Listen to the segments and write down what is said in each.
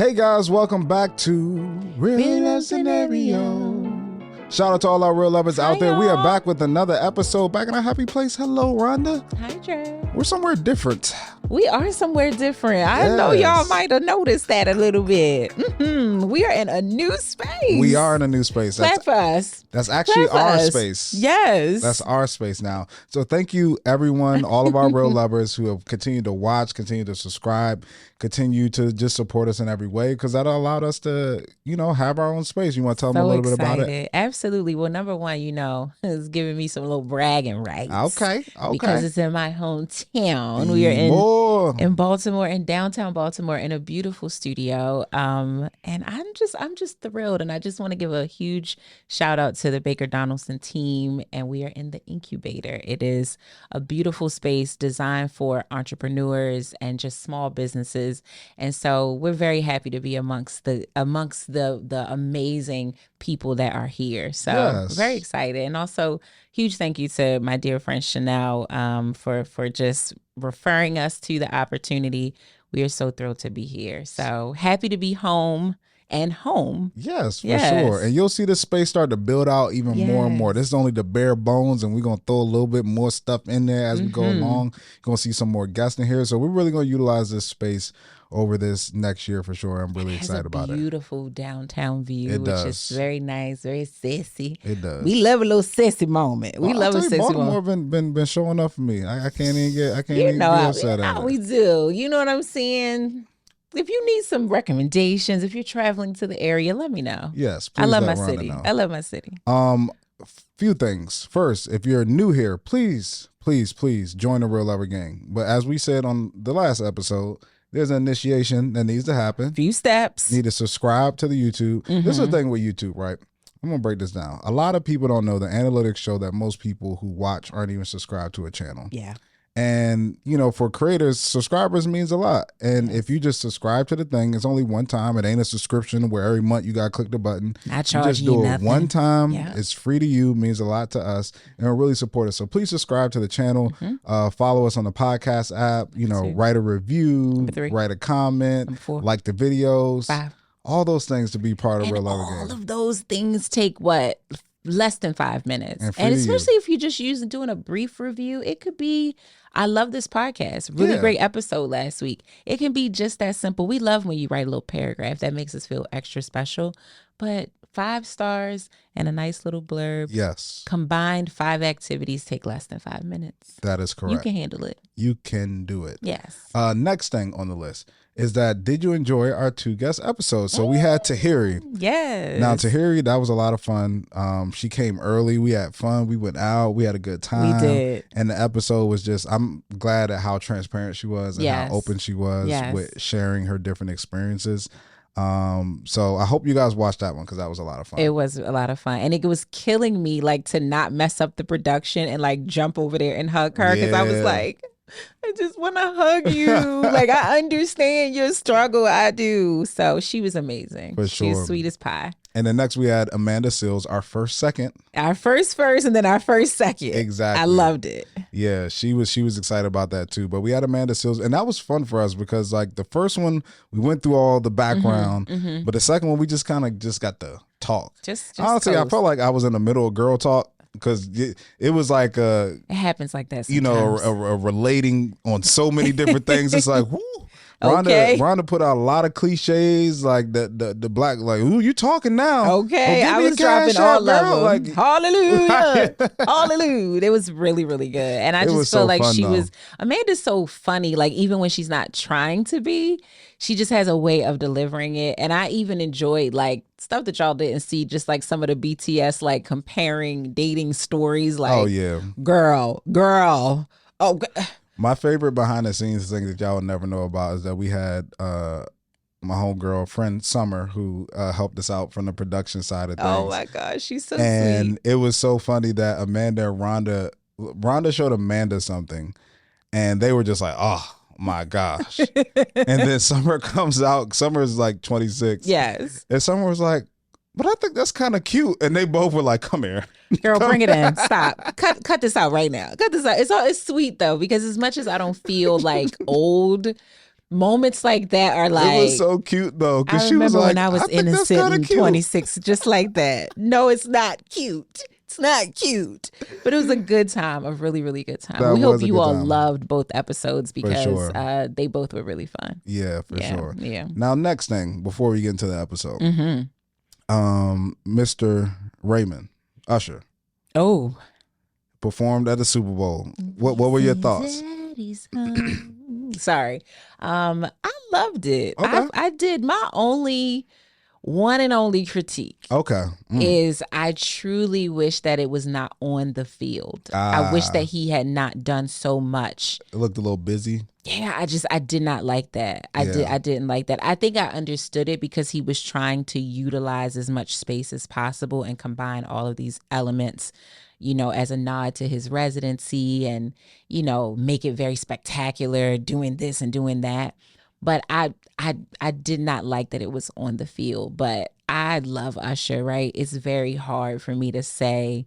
Hey guys, welcome back to Real Love Scenario. Shout out to all our real lovers out there. We are back with another episode, back in a happy place. Hello, Rhonda. Hi, Trey. We're somewhere different. We are somewhere different. I know y'all might have noticed that a little bit. We are in a new space. We are in a new space. Clap for us. That's actually our space. Yes. That's our space now. So thank you, everyone, all of our real lovers who have continued to watch, continue to subscribe, continue to just support us in every way, because that allowed us to, have our own space. You want to tell them a little bit about it? Absolutely. Well, number one, is giving me some little bragging rights. Okay. Because it's in my hometown. We are in Baltimore, in downtown Baltimore, in a beautiful studio. And I'm just thrilled. And I just want to give a huge shout out to the Baker Donaldson team. And we are in the incubator. It is a beautiful space designed for entrepreneurs and just small businesses. And so we're very happy to be amongst the amazing people that are here. So very excited. And also huge thank you to my dear friend Chanel for just referring us to the opportunity. We are so thrilled to be here. So happy to be home. Yes, for sure. And you'll see this space start to build out even more and more. This is only the bare bones, and we're going to throw a little bit more stuff in there as we go along. You're going to see some more guests in here. So we're really going to utilize this space over this next year for sure. I'm really excited about it. Beautiful downtown view, which is very nice, very sassy. It does. We love a little sassy moment. We love a sassy Baltimore moment. Been showing up for me. I can't even get upset at it. We do. You know what I'm saying? If you need some recommendations, if you're traveling to the area, let me know. Yes, please. I love my city. I love my city. Few things. First, if you're new here, please join the Real Lover Gang. But as we said on the last episode, there's an initiation that needs to happen. Few steps. You need to subscribe to the YouTube. This is the thing with YouTube, right? I'm going to break this down. A lot of people don't know the analytics show that most people who watch aren't even subscribed to a channel. Yeah. And, for creators, subscribers means a lot. And if you just subscribe to the thing, it's only one time. It ain't a subscription where every month you got to click the button. I charge you just do nothing. It one time. Yeah. It's free to you, means a lot to us, and it'll really support us. So please subscribe to the channel. Follow us on the podcast app. Write a review, write a comment, like the videos. 5. All those things to be part of Real Lover Gang. All of those things take what? Less than 5 minutes. And especially if you're just doing a brief review, it could be, I love this podcast. Really great episode last week. It can be just that simple. We love when you write a little paragraph. That makes us feel extra special. But 5 stars and a nice little blurb. Yes. Combined 5 activities take less than 5 minutes. That is correct. You can handle it. You can do it. Yes. Next thing on the list is that, did you enjoy our 2 guest episodes? So we had Tahiri. Yes. Now, Tahiri, that was a lot of fun. She came early. We had fun. We went out. We had a good time. We did. And the episode was I'm glad at how transparent she was and how open she was with sharing her different experiences. So I hope you guys watched that one, because that was a lot of fun. It was a lot of fun, and it was killing me to not mess up the production and jump over there and hug her, because I was like, I just want to hug you. I understand your struggle. I do. So she was amazing. For sure. She was sweet as pie. And then next we had Amanda Seals, our first second, and then our first second. Exactly. I loved it. Yeah, she was excited about that too. But we had Amanda Seals, and that was fun for us because the first one we went through all the background, but the second one we just kind of got to talk. Just honestly, I felt like I was in the middle of girl talk. Because it was like it happens like that sometimes. A relating on so many different things. It's like, whoo. Rhonda put out a lot of cliches, like the black, who you talking now? Okay, I was dropping all of them. Hallelujah, hallelujah. It was really, really good, and I just feel like she was. Amanda's so funny. Even when she's not trying to be, she just has a way of delivering it. And I even enjoyed stuff that y'all didn't see, just some of the BTS comparing dating stories. Oh yeah, girl. Oh. My favorite behind the scenes thing that y'all would never know about is that we had my homegirl friend Summer, who helped us out from the production side of things. Oh my gosh, she's so sweet. And it was so funny that Amanda and Rhonda showed Amanda something, and they were just like, oh my gosh. And then Summer comes out. Summer's 26. Yes. And Summer was like, but I think that's kind of cute. And they both were like, come here. Girl, bring it in. Stop. Cut this out right now. Cut this out. It's sweet though, because as much as I don't feel old, moments like that are like. It was so cute though, because she was like, when I was innocent and 26, just like that. No, it's not cute. It's not cute, but it was a good time, a really, really good time. We hope you all loved both episodes because they both were really fun. Yeah, for sure. Yeah. Now, next thing before we get into the episode, Mr. Raymond Usher. Oh, performed at the Super Bowl. What were your thoughts? Sorry, I loved it. Okay. I did my one and only critique. Okay. Is I truly wish that it was not on the field. I wish that he had not done so much. It looked a little busy. Yeah, I did not like that. I didn't like that. I think I understood it because he was trying to utilize as much space as possible and combine all of these elements, you know, as a nod to his residency and, you know, make it very spectacular, doing this and doing that. But I did not like that it was on the field. But I love Usher, right? It's very hard for me to say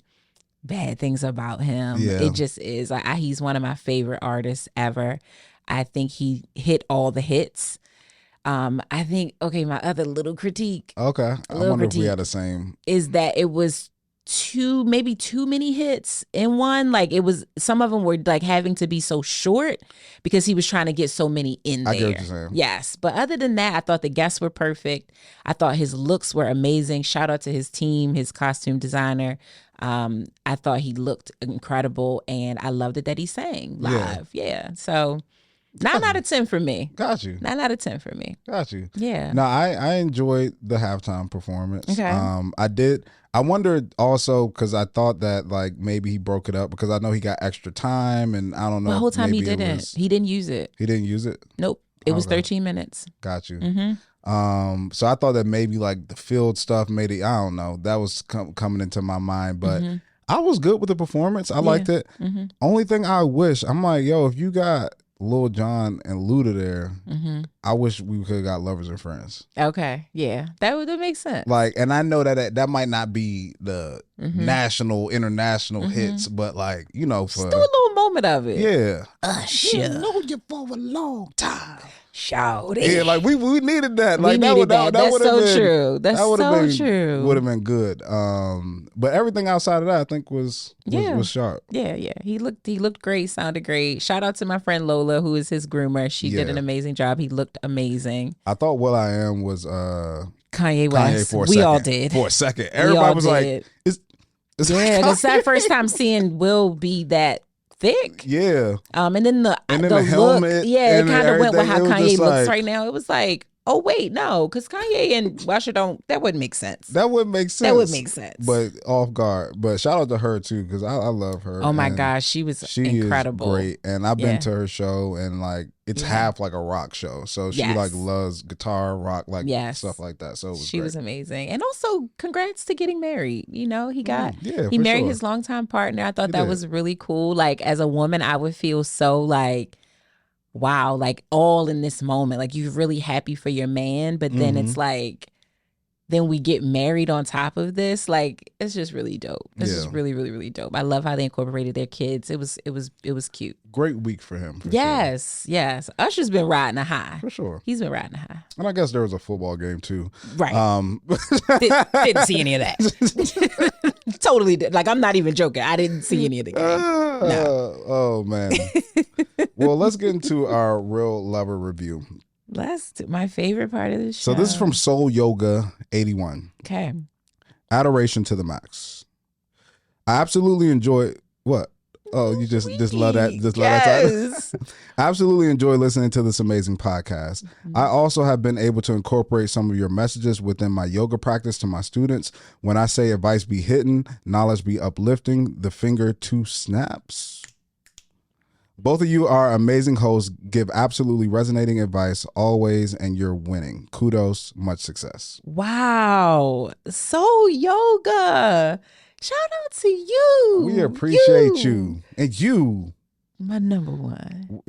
bad things about him. Yeah. It just is. He's one of my favorite artists ever. I think he hit all the hits. I think, my other little critique. Okay. I wonder if we had the same. Is that it was maybe too many hits in one. Like it was, some of them were like having to be so short because he was trying to get so many in there. I get what you're saying. Yes. But other than that, I thought the guests were perfect. I thought his looks were amazing. Shout out to his team, his costume designer. I thought he looked incredible and I loved it that he sang live. Yeah. So 9 out of 10 for me. Got you. 9 out of 10 for me. Got you. Yeah. No, I enjoyed the halftime performance. Okay. I wondered also because I thought that like maybe he broke it up because I know he got extra time and I don't know. The whole time he didn't. He didn't use it. He didn't use it? Nope. It was 13 minutes. Got you. So I thought that maybe like the field stuff made it, I don't know. That was coming into my mind, but I was good with the performance. I liked it. Only thing I wish, I'm like, yo, if you got Lil Jon and Luda there, I wish we could have got Lovers and Friends. Okay, yeah, that would make sense. Like, and I know that might not be the national, international hits, but like, you know, for just do a little moment of it. Yeah, Usher, know you for a long time. Shout it. Yeah, like we needed that. Like we needed that. That's so true. That's so true. Would have been good. But everything outside of that, I think was sharp. Yeah. He looked great. Sounded great. Shout out to my friend Lola, who is his groomer. She did an amazing job. He looked amazing. I thought Will I Am was Kanye West. We all did for a second. Everybody was like, "Is yeah?" Because that first time seeing Will be that thick. Yeah. And then the helmet. Look, yeah, it kind of went with how Kanye looks right now. It was like, oh wait, no, because Kanye and Usher that wouldn't make sense. That wouldn't make sense. That would make sense. But off guard. But shout out to her too, because I love her. Oh my gosh, she incredible. Is great. And I've been to her show and like it's half like a rock show. So she like loves guitar, rock, like stuff like that. So she was amazing. And also congrats to getting married. You know, he married his longtime partner. I thought that was really cool. Like as a woman, I would feel so like, wow, like all in this moment, like you're really happy for your man, but then it's like, then we get married on top of this. Like it's just really dope. It's just really, really, really dope. I love how they incorporated their kids. It was cute. Great week for him. Yes. Usher's been riding a high. For sure. He's been riding a high. And I guess there was a football game too. Right. Didn't see any of that. Totally did. Like I'm not even joking. I didn't see any of the game. No. Oh man. Well, let's get into our Real Lover review. My favorite part of the show. So this is from Soul Yoga 81. Okay. Adoration to the max. I absolutely enjoy what? Oh, you just love that. Just love that title. I absolutely enjoy listening to this amazing podcast. I also have been able to incorporate some of your messages within my yoga practice to my students. When I say advice be hidden, knowledge be uplifting, the finger two snaps. Both of you are amazing hosts, give absolutely resonating advice always, and you're winning. Kudos, much success. Wow. Soul Yoga. Shout out to you. We appreciate you. And you. My number one.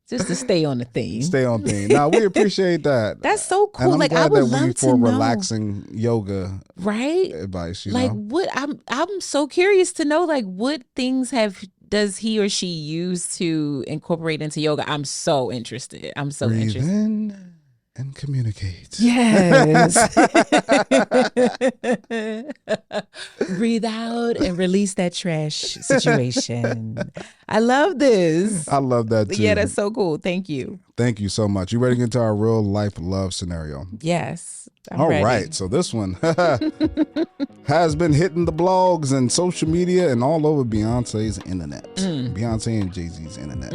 Just to stay on the theme. Stay on theme. Now we appreciate that. That's so cool. And I'm like glad I would that love we for relaxing yoga, right? Advice. You like know? what I'm so curious to know. Like what things have does he or she use to incorporate into yoga? I'm so interested. Breathe in and communicate. Yes. Breathe out and release that trash situation. I love this. I love that too. Yeah, that's so cool. Thank you. Thank you so much. You ready to get into our real life love scenario? Yes. I'm ready. Right. So this one has been hitting the blogs and social media and all over Beyonce's internet. Beyonce and Jay-Z's internet.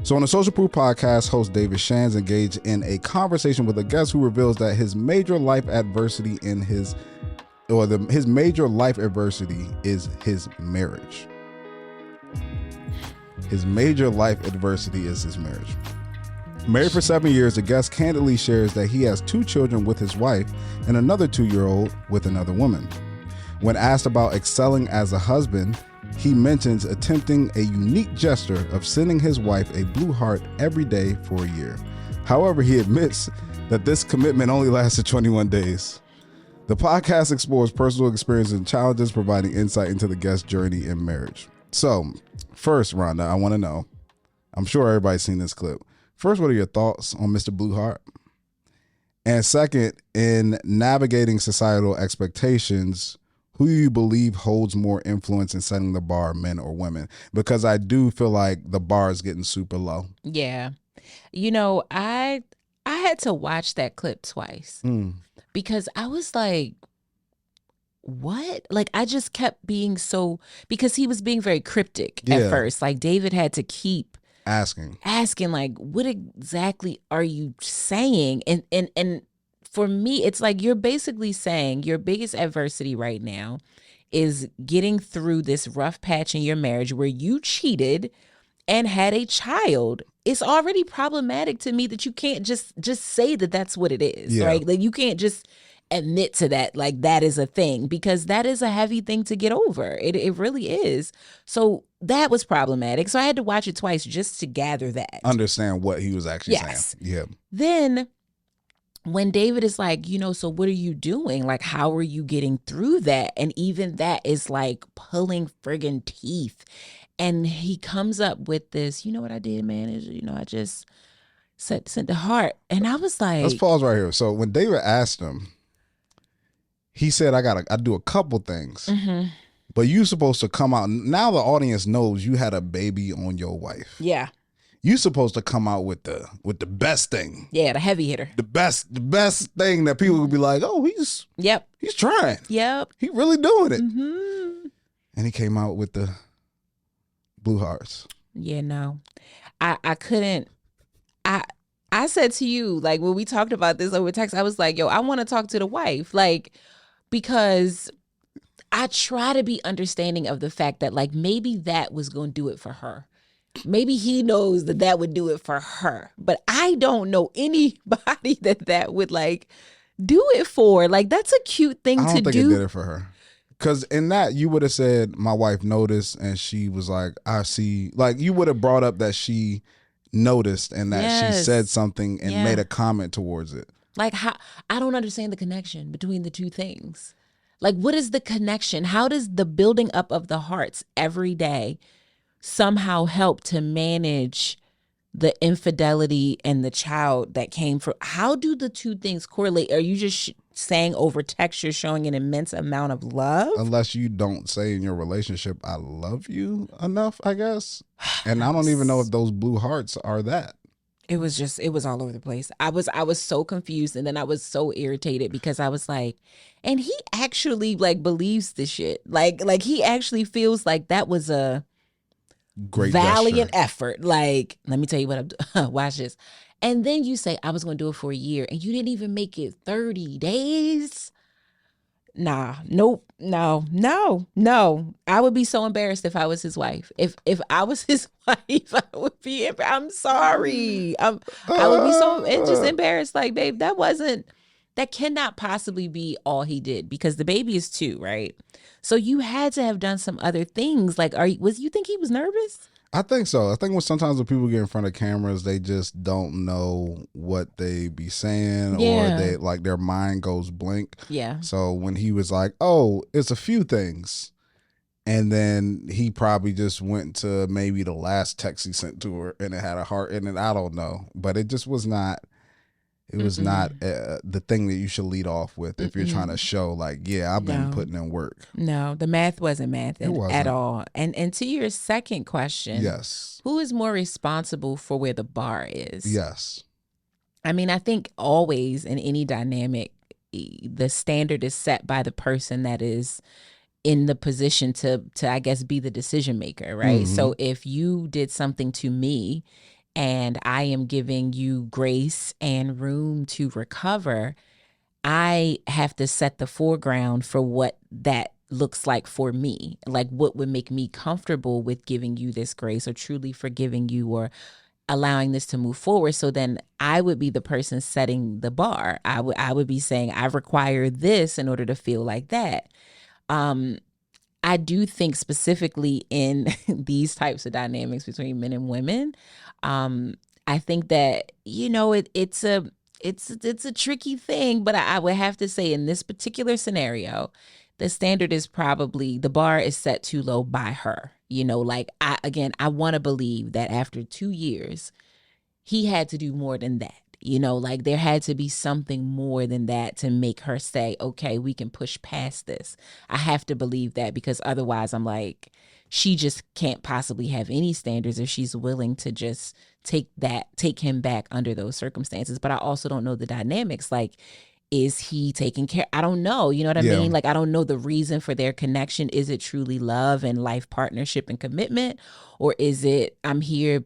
So on the Social Proof podcast, host David Shands engaged in a conversation with a guest who reveals that his major life adversity his major life adversity is his marriage. His major life adversity is his marriage. Married for 7 years, the guest candidly shares that he has 2 children with his wife and another 2-year-old with another woman. When asked about excelling as a husband, he mentions attempting a unique gesture of sending his wife a blue heart every day for a year. However, he admits that this commitment only lasted 21 days. The podcast explores personal experiences and challenges, providing insight into the guest's journey in marriage. So, first, Rhonda, I want to know, I'm sure everybody's seen this clip. First, what are your thoughts on Mr. Blue Heart? And second, in navigating societal expectations, who do you believe holds more influence in setting the bar, men or women? Because I do feel like the bar is getting super low. Yeah. You know, I had to watch that clip twice because I was like, what? Like, I just kept being because he was being very cryptic at first. Like, David had to keep asking like, what exactly are you saying? And for me, it's like, you're basically saying your biggest adversity right now is getting through this rough patch in your marriage where you cheated and had a child. It's already problematic to me that you can't just say that that's what it is, right? Like, you can't just admit to that, like, that is a thing, because that is a heavy thing to get over. It really is. So that was problematic. So I had to watch it twice just to gather that. Understand what he was actually saying. Yeah. Then when David is like, so what are you doing? Like, how are you getting through that? And even that is like pulling friggin' teeth. And he comes up with this, you know what I did, man, is, I just sent the heart. And I was like, let's pause right here. So when David asked him, he said, I do a couple things, but you supposed to come out. Now the audience knows you had a baby on your wife. Yeah. You supposed to come out with the best thing. Yeah, the heavy hitter. The best thing that people would be like, oh, he's trying. Yep. He really doing it. And he came out with the blue hearts. Yeah, no. I couldn't. I said to you, like, when we talked about this over text, I was like, yo, I want to talk to the wife. Like, because I try to be understanding of the fact that, like, maybe that was going to do it for her. Maybe he knows that would do it for her. But I don't know anybody that would, like, do it for. Like, that's a cute thing to do. I don't think it did it for her. Because in that, you would have said, my wife noticed, and she was like, I see. Like, you would have brought up that she noticed and that she said something and made a comment towards it. Like, how I don't understand the connection between the two things. Like, what is the connection? How does the building up of the hearts every day somehow help to manage the infidelity and the child that came from? How do the two things correlate? Are you just saying over text you're showing an immense amount of love? Unless you don't say in your relationship, I love you enough, I guess. And I don't even know if those blue hearts are that. It was all over the place. I was so confused, and then I was so irritated because I was like, and he actually, like, believes this shit. Like he actually feels like that was a great valiant gesture. Effort. Like, let me tell you what I'm doing. Watch this. And then you say, I was going to do it for a year, and you didn't even make it 30 days. Nah, nope, no. I would be so embarrassed if I was his wife. If I was his wife, I would be, I'm sorry. I would be so just embarrassed. Like, babe, that cannot possibly be all he did, because the baby is 2, right? So you had to have done some other things. Like, you think he was nervous? I think so. I think sometimes when people get in front of cameras, they just don't know what they be saying, or they, like, their mind goes blank. Yeah. So when he was like, oh, it's a few things, And then he probably just went to maybe the last text he sent to her and it had a heart in it. I don't know. But it just was not, it was not the thing that you should lead off with if you're trying to show like, yeah, I've been putting in work. No, the math wasn't math at all. And to your second question, yes, who is more responsible for where the bar is? Yes. I mean, I think always in any dynamic, the standard is set by the person that is in the position to I guess be the decision maker, right? So if you did something to me and I am giving you grace and room to recover, I have to set the foreground for what that looks like for me, like what would make me comfortable with giving you this grace or truly forgiving you or allowing this to move forward. So then I would be the person setting the bar. I would be saying I require this in order to feel like that. I do think specifically in these types of dynamics between men and women, I think that, it's a tricky thing, but I would have to say in this particular scenario, the standard is probably, the bar is set too low by her. I want to believe that after 2 years, he had to do more than that. There had to be something more than that to make her say, okay, we can push past this. I have to believe that, because otherwise I'm like, she just can't possibly have any standards if she's willing to just take him back under those circumstances. But I also don't know the dynamics. Like, is he taking care? I don't know. You know what I mean? Like, I don't know the reason for their connection. Is it truly love and life partnership and commitment? Or is it, I'm here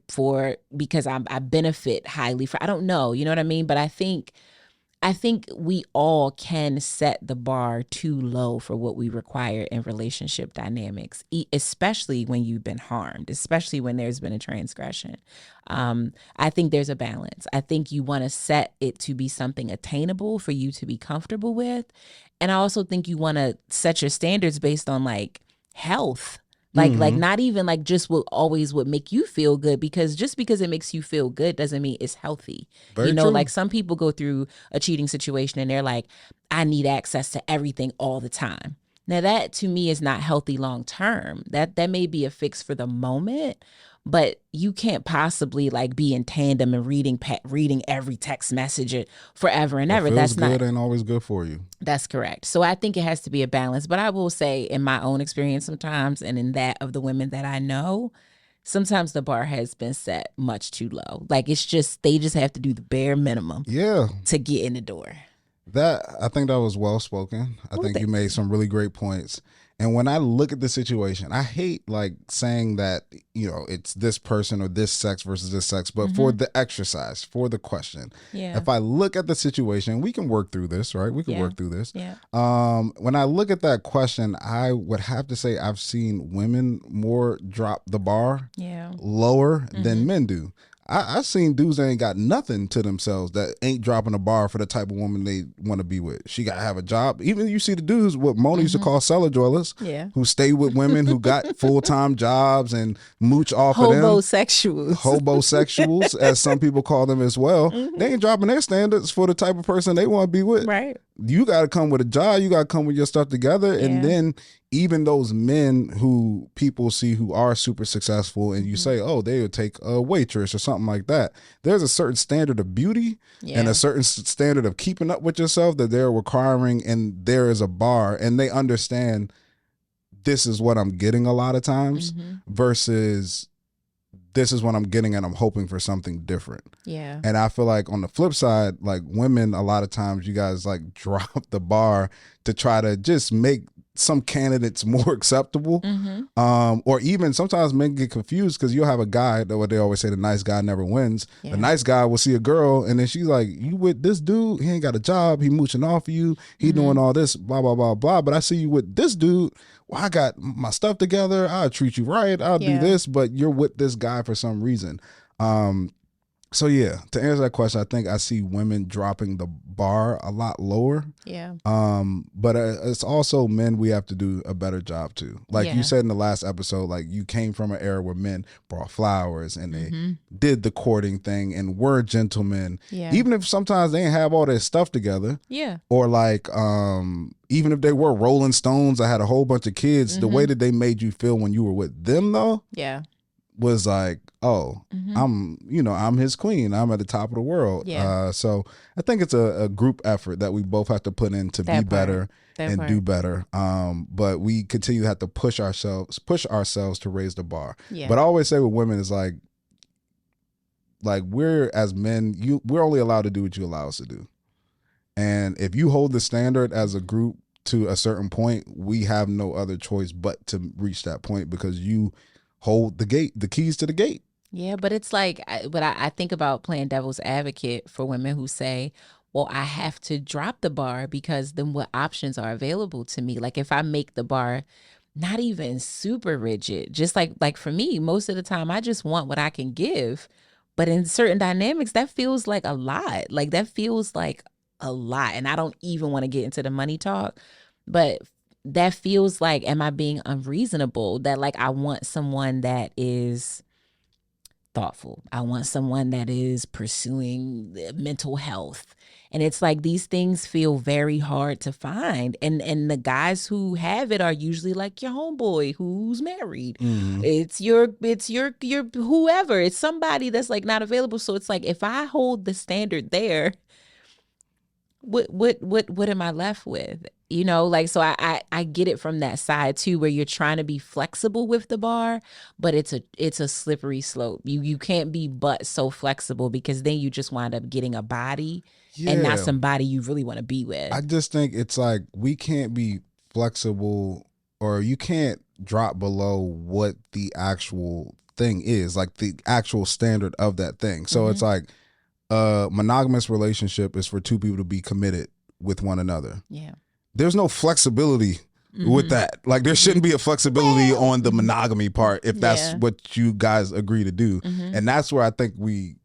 because I benefit highly I don't know. You know what I mean? But I think we all can set the bar too low for what we require in relationship dynamics, especially when you've been harmed, especially when there's been a transgression. I think there's a balance. I think you want to set it to be something attainable for you to be comfortable with. And I also think you want to set your standards based on like health. Like not even like just what make you feel good, because just because it makes you feel good doesn't mean it's healthy. Very true. Like some people go through a cheating situation and they're like, I need access to everything all the time. Now that to me is not healthy long term. That may be a fix for the moment, but you can't possibly like be in tandem and reading every text message forever and ever. That's not good. Ain't always good for you. That's correct. So I think it has to be a balance. But I will say, in my own experience sometimes, and in that of the women that I know, sometimes the bar has been set much too low. Like they just have to do the bare minimum. To get in the door. I think that was well spoken. I think you made some really great points. And when I look at the situation, I hate like saying that, it's this person or this sex versus this sex, but for the exercise, for the question, if I look at the situation, we can work through this, right? We can work through this. Yeah. When I look at that question, I would have to say I've seen women more drop the bar lower than men do. I've seen dudes that ain't got nothing to themselves that ain't dropping a bar for the type of woman they want to be with. She got to have a job. Even you see the dudes, what Mona used to call cellar dwellers, who stay with women who got full-time jobs and mooch off of them. Hobosexuals, as some people call them as well. They ain't dropping their standards for the type of person they want to be with. Right. You got to come with a job. You got to come with your stuff together. And then even those men who people see who are super successful and you say, oh, they would take a waitress or something like that. There's a certain standard of beauty and a certain standard of keeping up with yourself that they're requiring, and there is a bar, and they understand this is what I'm getting a lot of times versus this is what I'm getting and I'm hoping for something different. Yeah. And I feel like on the flip side, like women, a lot of times you guys like drop the bar to try to just make some candidates more acceptable. Or even sometimes men get confused because you'll have a guy, what they always say, the nice guy never wins. The nice guy will see a girl and then she's like, you with this dude? He ain't got a job. He mooching off of you. He doing all this, blah, blah, blah, blah. But I see you with this dude. Well, I got my stuff together. I'll treat you right. I'll do this. But you're with this guy for some reason. So yeah, to answer that question, I think I see women dropping the bar a lot lower. Yeah. But it's also men we have to do a better job too. Like you said in the last episode, like you came from an era where men brought flowers and they did the courting thing and were gentlemen. Yeah. Even if sometimes they didn't have all their stuff together. Yeah. Or like even if they were Rolling Stones, I had a whole bunch of kids, the way that they made you feel when you were with them though. Yeah. Was like, I'm his queen. I'm at the top of the world. Yeah. So I think it's a group effort that we both have to put in to be better and do better. But we continue to have to push ourselves to raise the bar. Yeah. But I always say with women is like we're as men, we're only allowed to do what you allow us to do. And if you hold the standard as a group to a certain point, we have no other choice but to reach that point because you hold the keys to the gate. Yeah, but it's like, I think about playing devil's advocate for women who say, well, I have to drop the bar because then what options are available to me? Like if I make the bar not even super rigid, just like for me, most of the time I just want what I can give. But in certain dynamics, that feels like a lot. Like that feels like a lot. And I don't even want to get into the money talk, but that feels like, am I being unreasonable? That like, I want someone that is thoughtful. I want someone that is pursuing mental health. And it's like, these things feel very hard to find. And the guys who have it are usually like your homeboy who's married. Mm-hmm. It's your whoever. It's somebody that's like not available. So it's like, if I hold the standard there, what am I left with? You know, like, so I get it from that side too, where you're trying to be flexible with the bar, but it's a slippery slope. You can't be but so flexible because then you just wind up getting a body and not somebody you really want to be with. I just think it's like, we can't be flexible, or you can't drop below what the actual thing is, like the actual standard of that thing. So it's like, a monogamous relationship is for two people to be committed with one another. Yeah. There's no flexibility with that. Like there shouldn't be a flexibility on the monogamy part if that's what you guys agree to do. And that's where I think we,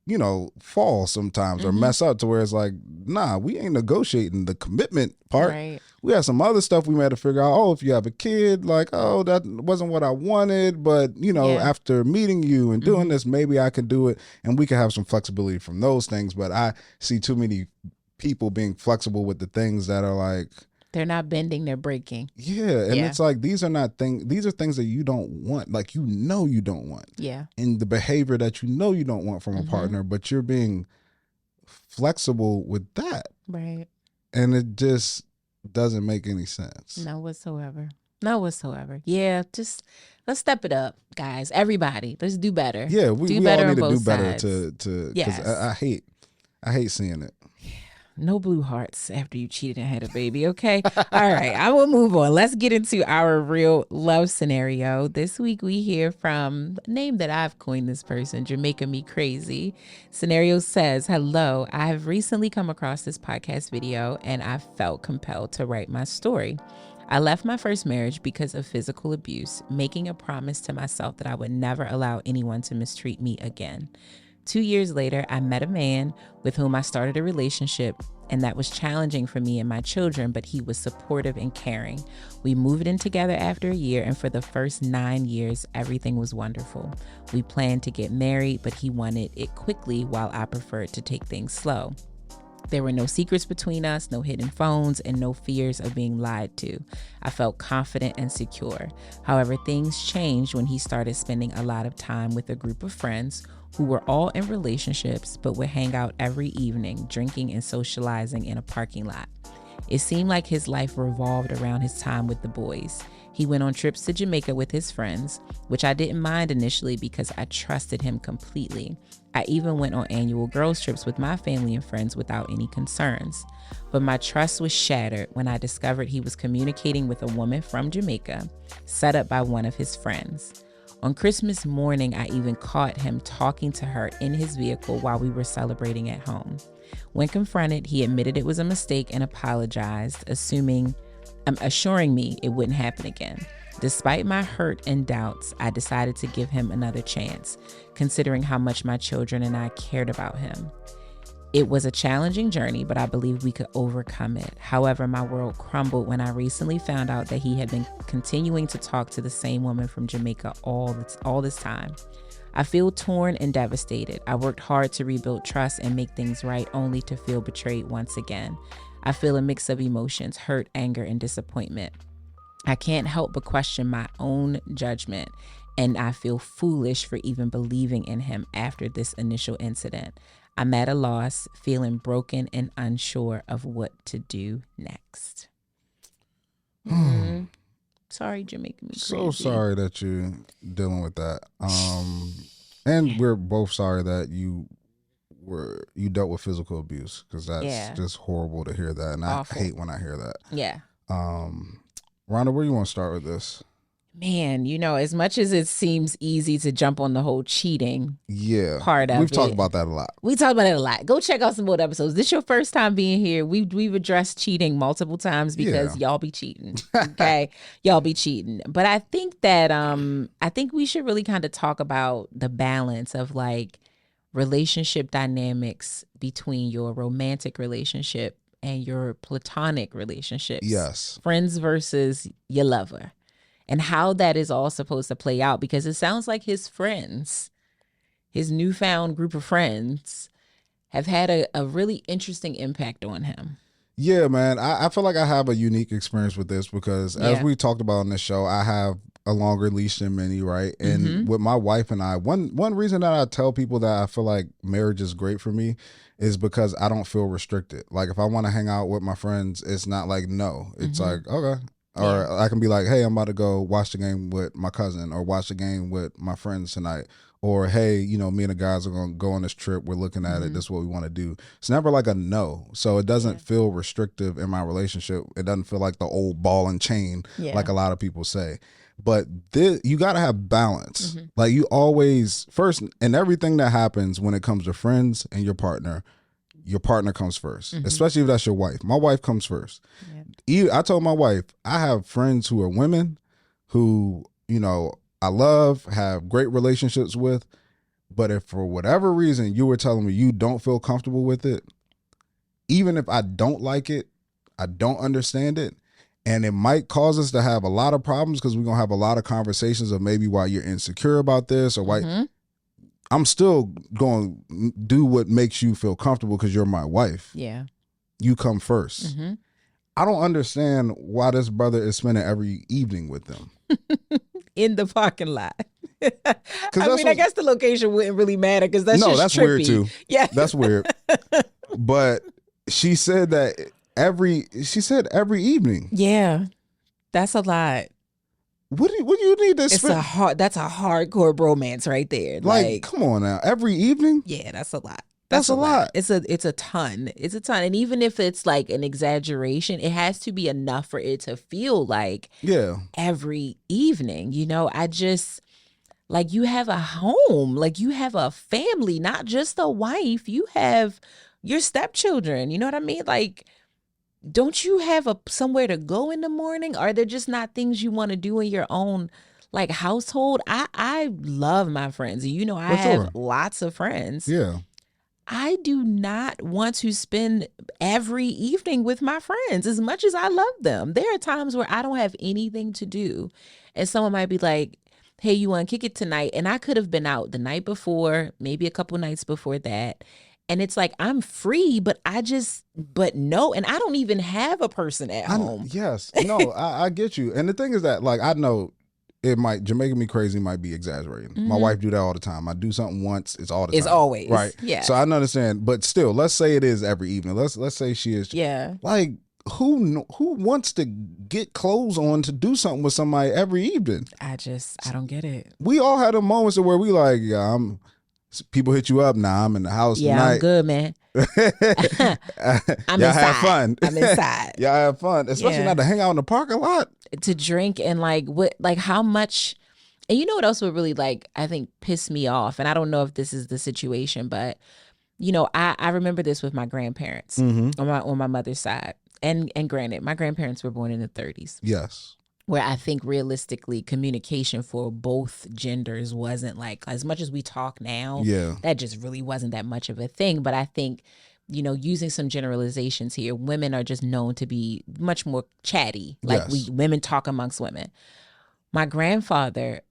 fall sometimes or mess up, to where it's like, nah, we ain't negotiating the commitment part. Right. We have some other stuff we may have to figure out. Oh, if you have a kid, like, oh, that wasn't what I wanted, but after meeting you and doing this, maybe I can do it, and we can have some flexibility from those things. But I see too many people being flexible with the things that are like, they're not bending, they're breaking. Yeah. And it's like, these are things that you don't want. Like, you don't want. Yeah. And the behavior that you don't want from a partner, but you're being flexible with that. Right. And it just doesn't make any sense. No whatsoever. Yeah. Just let's step it up, guys. Everybody, let's do better. Yeah. We all need to do better to, because I hate seeing it. No blue hearts after you cheated and had a baby, okay? All right, I will move on. Let's get into our real love scenario. This week we hear from a name that I've coined this person, Jamaica Me Crazy. Scenario says, hello, I have recently come across this podcast video and I felt compelled to write my story. I left my first marriage because of physical abuse, making a promise to myself that I would never allow anyone to mistreat me again. 2 years later, I met a man with whom I started a relationship, and that was challenging for me and my children, but he was supportive and caring. We moved in together after a year, and for the first 9 years, everything was wonderful. We planned to get married, but he wanted it quickly while I preferred to take things slow. There were no secrets between us, no hidden phones, and no fears of being lied to. I felt confident and secure. However, things changed when he started spending a lot of time with a group of friends who were all in relationships but would hang out every evening, drinking and socializing in a parking lot. It seemed like his life revolved around his time with the boys. He went on trips to Jamaica with his friends, which I didn't mind initially because I trusted him completely. I even went on annual girls' trips with my family and friends without any concerns. But my trust was shattered when I discovered he was communicating with a woman from Jamaica, set up by one of his friends. On Christmas morning, I even caught him talking to her in his vehicle while we were celebrating at home. When confronted, he admitted it was a mistake and apologized, assuming assuring me it wouldn't happen again. Despite my hurt and doubts, I decided to give him another chance, considering how much my children and I cared about him. It was a challenging journey, but I believe we could overcome it. However, my world crumbled when I recently found out that he had been continuing to talk to the same woman from Jamaica all this time. I feel torn and devastated. I worked hard to rebuild trust and make things right, only to feel betrayed once again. I feel a mix of emotions, hurt, anger, and disappointment. I can't help but question my own judgment, and I feel foolish for even believing in him after this initial incident. I'm at a loss, feeling broken and unsure of what to do next. Sorry, you're making me crazy. So sorry that you're dealing with that. And we're both sorry that you dealt with physical abuse, because that's just horrible to hear that, and awful. I hate when I hear that. Yeah. Rhonda, where you want to start with this? Man, as much as it seems easy to jump on the whole cheating part of it. We've talked about that a lot. We talked about it a lot. Go check out some old episodes. This is your first time being here. We've addressed cheating multiple times because y'all be cheating. Okay? Y'all be cheating. But I think that I think we should really kind of talk about the balance of like relationship dynamics between your romantic relationship and your platonic relationships. Yes. Friends versus your lover. And how that is all supposed to play out, because it sounds like his friends, his newfound group of friends, have had a really interesting impact on him. Yeah, man. I feel like I have a unique experience with this because as we talked about on this show, I have a longer leash than many, right? And with my wife and I, one reason that I tell people that I feel like marriage is great for me is because I don't feel restricted. Like if I want to hang out with my friends, it's not like no. It's like, okay. Or I can be like, hey, I'm about to go watch the game with my cousin or watch the game with my friends tonight. Or, hey, me and the guys are going to go on this trip. We're looking at it. This is what we want to do. It's never like a no. So it doesn't feel restrictive in my relationship. It doesn't feel like the old ball and chain like a lot of people say. But you got to have balance. Like you always, first, in everything that happens when it comes to friends and your partner comes first, especially if that's your wife. My wife comes first. I told my wife, I have friends who are women who, I love, have great relationships with, but if for whatever reason you were telling me you don't feel comfortable with it, even if I don't like it, I don't understand it, and it might cause us to have a lot of problems because we're going to have a lot of conversations of maybe why you're insecure about this or why I'm still going to do what makes you feel comfortable because you're my wife. Yeah. You come first. I don't understand why this brother is spending every evening with them. In the parking lot. I guess the location wouldn't really matter because that's just trippy. Weird too. Yeah. That's weird. But she said every evening. Yeah. That's a lot. What do you need to spend? That's a hardcore bromance right there. Like, come on now. Every evening? Yeah, that's a lot. That's a lot. It's a ton. It's a ton. And even if it's like an exaggeration, it has to be enough for it to feel like every evening. I just, like, you have a home, like you have a family, not just a wife. You have your stepchildren. You know what I mean? Like, don't you have somewhere to go in the morning? Are there just not things you want to do in your own like household? I love my friends. I have lots of friends. Yeah. I do not want to spend every evening with my friends as much as I love them. There are times where I don't have anything to do. And someone might be like, hey, you want to kick it tonight? And I could have been out the night before, maybe a couple nights before that. And it's like, I'm free, but no. And I don't even have a person at home. Yes. No, I get you. And the thing is that, like, I know Jamaican me crazy might be exaggerating. My wife do that all the time. I do something once, it's all the time. It's always. Right. Yeah. So I understand. But still, let's say it is every evening. Let's say she is. Yeah. Like, who wants to get clothes on to do something with somebody every evening? I don't get it. We all had a moments where we like, people hit you up. Nah, I'm in the house tonight. I'm good, man. I'm y'all inside. Have fun. I'm inside. Y'all have fun, especially not to hang out in the parking lot, to drink and how much. And you know what else would really I think piss me off, and I don't know if this is the situation, but I remember this with my grandparents on my mother's side. and granted, my grandparents were born in the 30s. Yes. Where I think realistically communication for both genders wasn't like, as much as we talk now, that just really wasn't that much of a thing. But I think, you know, using some generalizations here, women are just known to be much more chatty. Like women talk amongst women. My grandfather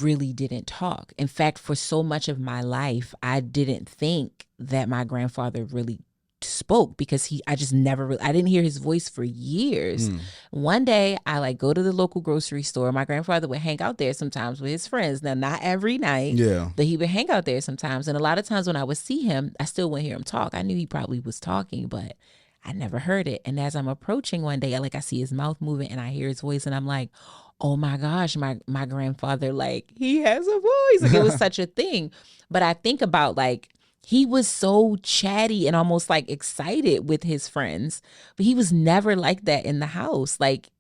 really didn't talk. In fact, for so much of my life, I didn't think that my grandfather really spoke because I just never I didn't hear his voice for years. One day I like go to the local grocery store. My grandfather would hang out there sometimes with his friends. Now, not every night, but he would hang out there sometimes. And a lot of times when I would see him, I still wouldn't hear him talk. I knew he probably was talking, but I never heard it. And as I'm approaching one day, I see his mouth moving and I hear his voice and I'm like, oh my gosh, my grandfather, like, he has a voice. Like, it was such a thing. But I think about like, he was so chatty and almost like excited with his friends, but he was never like that in the house, like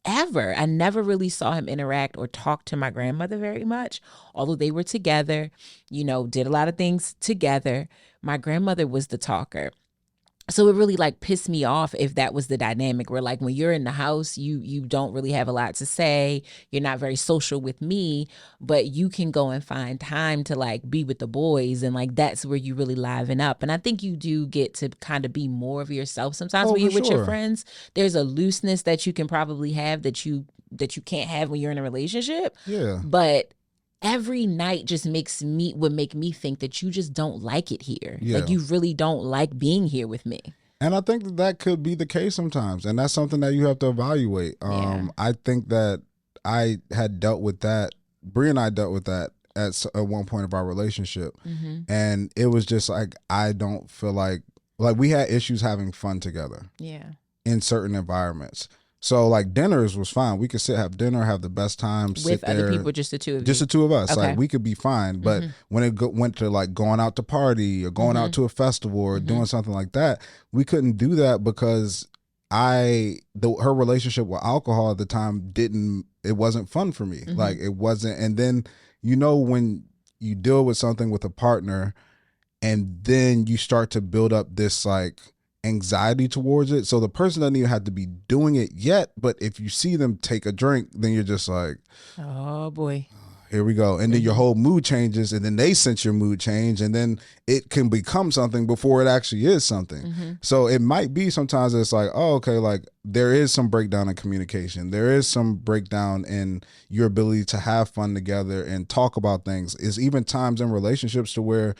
ever. I never really saw him interact or talk to my grandmother very much, although they were together, you know, did a lot of things together. My grandmother was the talker. So it really like pissed me off if that was the dynamic where like when you're in the house, you don't really have a lot to say. You're not very social with me, but you can go and find time to like be with the boys. And like, that's where you really liven up. And I think you do get to kind of be more of yourself sometimes when you're with your friends. There's a looseness that you can probably have that you can't have when you're in a relationship. Yeah. But every night just would make me think that you just don't like it here. Yeah. Like you really don't like being here with me. And I think that could be the case sometimes. And that's something that you have to evaluate. I think that I had dealt with that. Bree and I dealt with that at one point of our relationship. Mm-hmm. And it was just like, I don't feel like we had issues having fun together. Yeah. In certain environments. So like dinners was fine. We could have dinner, have the best time, with other people, just the two of you. Just the two of us. Okay. Like we could be fine. But when it went to like going out to party or going out to a festival or doing something like that, we couldn't do that because her relationship with alcohol at the time it wasn't fun for me. Like it wasn't. And then, you know, when you deal with something with a partner and then you start to build up this like anxiety towards it. So the person doesn't even have to be doing it yet, but if you see them take a drink, then you're just like, oh boy, here we go. And then your whole mood changes, and then they sense your mood change, and then it can become something before it actually is something. So it might be sometimes it's like, oh, okay, like there is some breakdown in communication. There is some breakdown in your ability to have fun together and talk about things. Is even times in relationships to where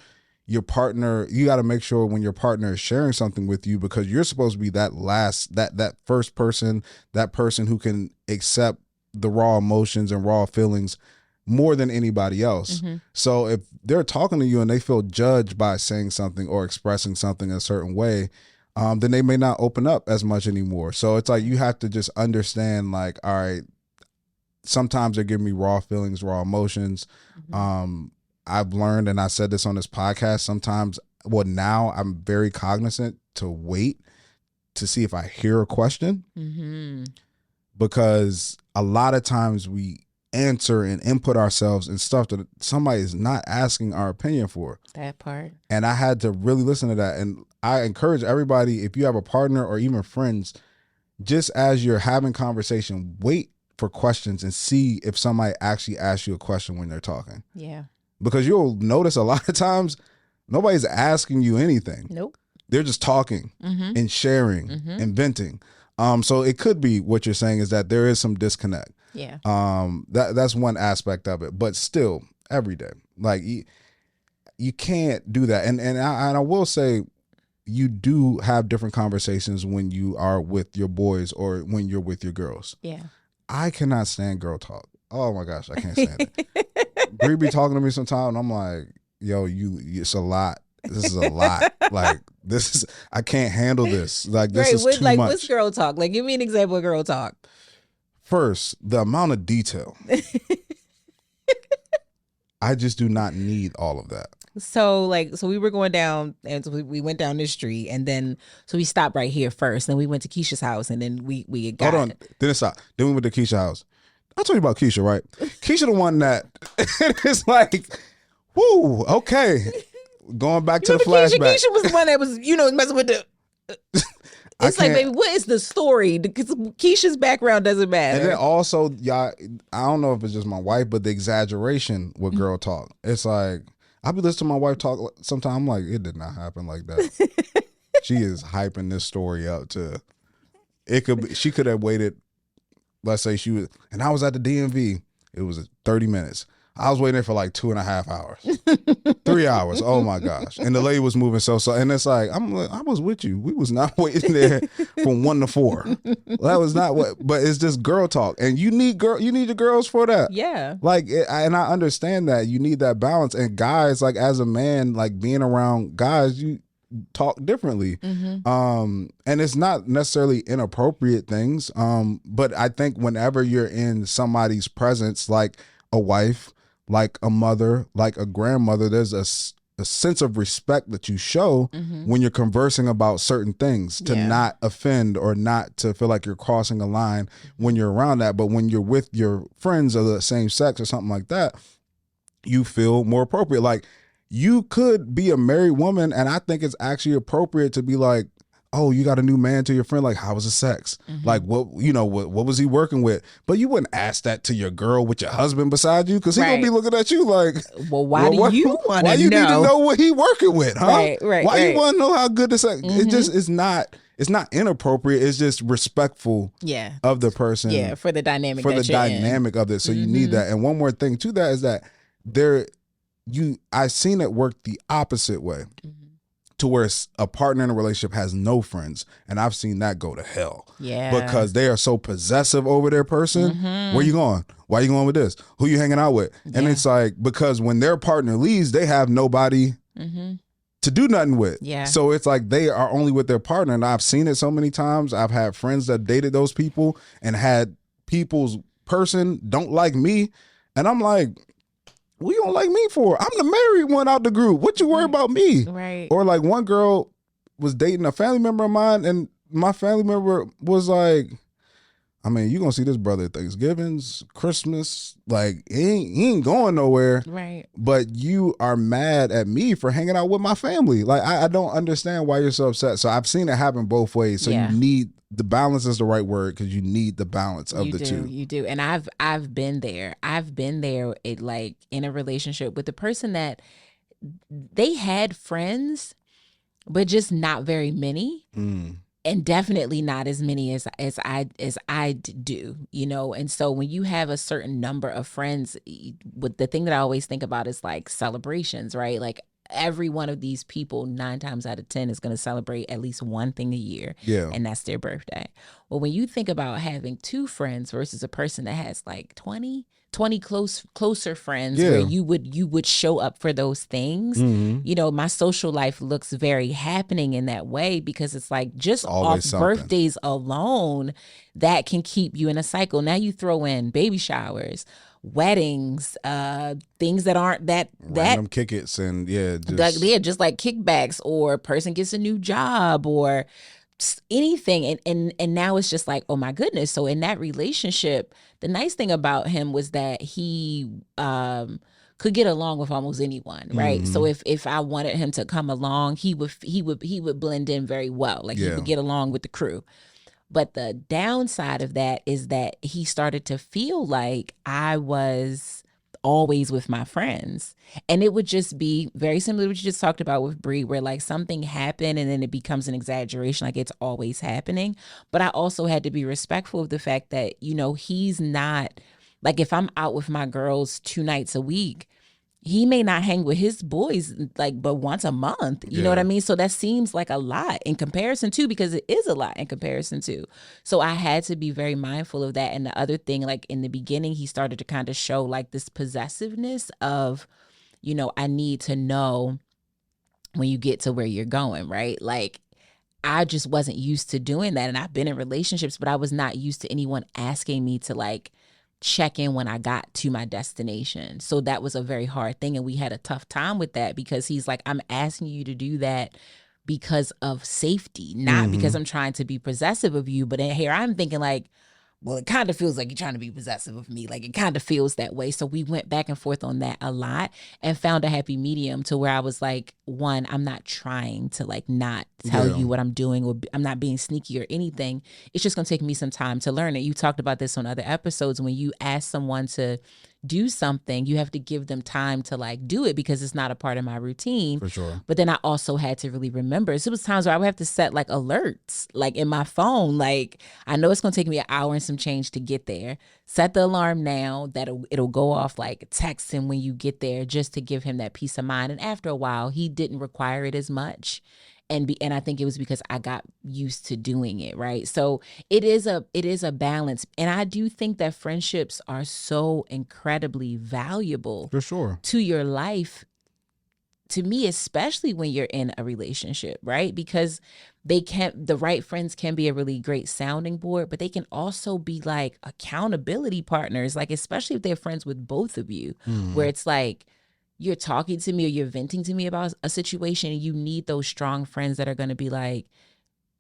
your partner, you got to make sure when your partner is sharing something with you, because you're supposed to be that first person, that person who can accept the raw emotions and raw feelings more than anybody else. So if they're talking to you and they feel judged by saying something or expressing something a certain way, then they may not open up as much anymore. So it's like, you have to just understand like, all right, sometimes they're giving me raw feelings, raw emotions. I've learned, and I said this on this podcast, sometimes, well, now I'm very cognizant to wait to see if I hear a question, because a lot of times we answer and input ourselves in stuff that somebody is not asking our opinion for. That part. And I had to really listen to that. And I encourage everybody, if you have a partner or even friends, just as you're having conversation, wait for questions and see if somebody actually asks you a question when they're talking. Yeah. Because you'll notice a lot of times nobody's asking you anything. Nope. They're just talking and sharing and venting. So it could be what you're saying is that there is some disconnect. Yeah. That's one aspect of it. But still, every day, like you can't do that. And I will say, you do have different conversations when you are with your boys or when you're with your girls. Yeah. I cannot stand girl talk. Oh my gosh, I can't stand it. Bree be talking to me sometime and I'm like, yo, it's a lot. This is a lot. Like I can't handle this. Like this is too much. What's girl talk? Like give me an example of girl talk. First, the amount of detail. I just do not need all of that. So we were going down, and we went down this street, and then so we stopped right here first. Then we went to Keisha's house, and then we got. Hold on. Then it stopped. Then we went to Keisha's house. I told you about Keisha, right? Keisha the one that it's like, whoo, okay. Going back to the flashback. Keisha was the one that was, messing with the It's like, baby, what is the story? Because Keisha's background doesn't matter. And then also, y'all, I don't know if it's just my wife, but the exaggeration with girl talk. It's like, I'll be listening to my wife talk sometimes. I'm like, it did not happen like that. She is hyping this story up to, she could have waited, let's say and I was at the DMV. It was 30 minutes. I was waiting there for like 2.5 hours, 3 hours. Oh my gosh. And the lady was moving so, and it's like, I was with you. We was not waiting there from 1 to 4. That was not but it's just girl talk. And you need your girls for that. Yeah. Like, and I understand that you need that balance. And guys, like as a man, like being around guys, you talk differently. And it's not necessarily inappropriate things. But I think whenever you're in somebody's presence, like a wife, like a mother, like a grandmother, there's a sense of respect that you show when you're conversing about certain things to not offend or not to feel like you're crossing a line when you're around that. But when you're with your friends of the same sex or something like that, you feel more appropriate. Like you could be a married woman, and I think it's actually appropriate to be like, oh, you got a new man to your friend. Like, how was the sex? Like, what was he working with? But you wouldn't ask that to your girl with your husband beside you, because he's gonna be looking at you like, well, why do you want to know? Why you need to know what he working with, huh? Right. Why you want to know how good the sex? It just is not. It's not inappropriate. It's just respectful. of the person. Yeah, for the dynamic. Of it. So you need that. And one more thing to that is that I've seen it work the opposite way. To where a partner in a relationship has no friends, and I've seen that go to hell. Yeah, because they are so possessive over their person. Where you going? Why you going with this? Who you hanging out with? And it's like, because when their partner leaves, they have nobody to do nothing with. Yeah. So it's like they are only with their partner, and I've seen it so many times. I've had friends that dated those people and had people's person don't like me, and I'm like, what you don't like me for? I'm the married one out the group. What you worry about me? Right. Or like one girl was dating a family member of mine, and my family member was like, I mean, you gonna see this brother at Thanksgivings, Christmas, like he ain't going nowhere. Right. But you are mad at me for hanging out with my family. Like I don't understand why you're so upset. So I've seen it happen both ways. So you need the balance is the right word, because you need the balance of the two. You do. And I've been there. Like in a relationship with the person that they had friends, but just not very many. And definitely not as many as I do, you know. And so when you have a certain number of friends, the thing that I always think about is like celebrations, right? Like every one of these people 9 times out of 10 is going to celebrate at least one thing a year. Yeah. And that's their birthday. Well, when you think about having 2 friends versus a person that has like 20 closer friends where you would show up for those things, you know, my social life looks very happening in that way, because it's like just off birthdays alone, that can keep you in a cycle. Now you throw in baby showers, weddings, things that aren't that random kick-its, and just like kickbacks, or a person gets a new job or anything, and now it's just like, oh my goodness. So in that relationship, the nice thing about him was that he could get along with almost anyone, right? So if I wanted him to come along, he would blend in very well. Like he would get along with the crew. But the downside of that is that he started to feel like I was always with my friends. And it would just be very similar to what you just talked about with Bree, where like something happened and then it becomes an exaggeration, like it's always happening. But I also had to be respectful of the fact that, you know, he's not, like if I'm out with my girls 2 nights a week, he may not hang with his boys like but once a month. You know what I mean? So that seems like a lot in comparison to, because it is a lot in comparison to. So I had to be very mindful of that. And the other thing, like in the beginning, he started to kind of show like this possessiveness of, you know, I need to know when you get to where you're going, right? Like I just wasn't used to doing that. And I've been in relationships, but I was not used to anyone asking me to like check in when I got to my destination. So that was a very hard thing. And we had a tough time with that, because he's like, I'm asking you to do that because of safety, not because I'm trying to be possessive of you. But here I'm thinking like, well, it kind of feels like you're trying to be possessive of me. Like, it kind of feels that way. So we went back and forth on that a lot and found a happy medium to where I was like, one, I'm not trying to like not tell you what I'm doing, or I'm not being sneaky or anything. It's just going to take me some time to learn it. You talked about this on other episodes. When you ask someone to do something, you have to give them time to like do it because it's not a part of my routine. For sure. But then I also had to really remember. So it was times where I would have to set like alerts, like in my phone. Like, I know it's going to take me an hour and some change to get there. Set the alarm now that it'll go off, like text him when you get there, just to give him that peace of mind. And after a while, he didn't require it as much. And I think it was because I got used to doing it, right? So it is a balance. And I do think that friendships are so incredibly valuable for sure to your life, to me, especially when you're in a relationship, right? Because the right friends can be a really great sounding board, but they can also be like accountability partners, like especially if they're friends with both of you, where it's like, you're talking to me or you're venting to me about a situation, and you need those strong friends that are going to be like,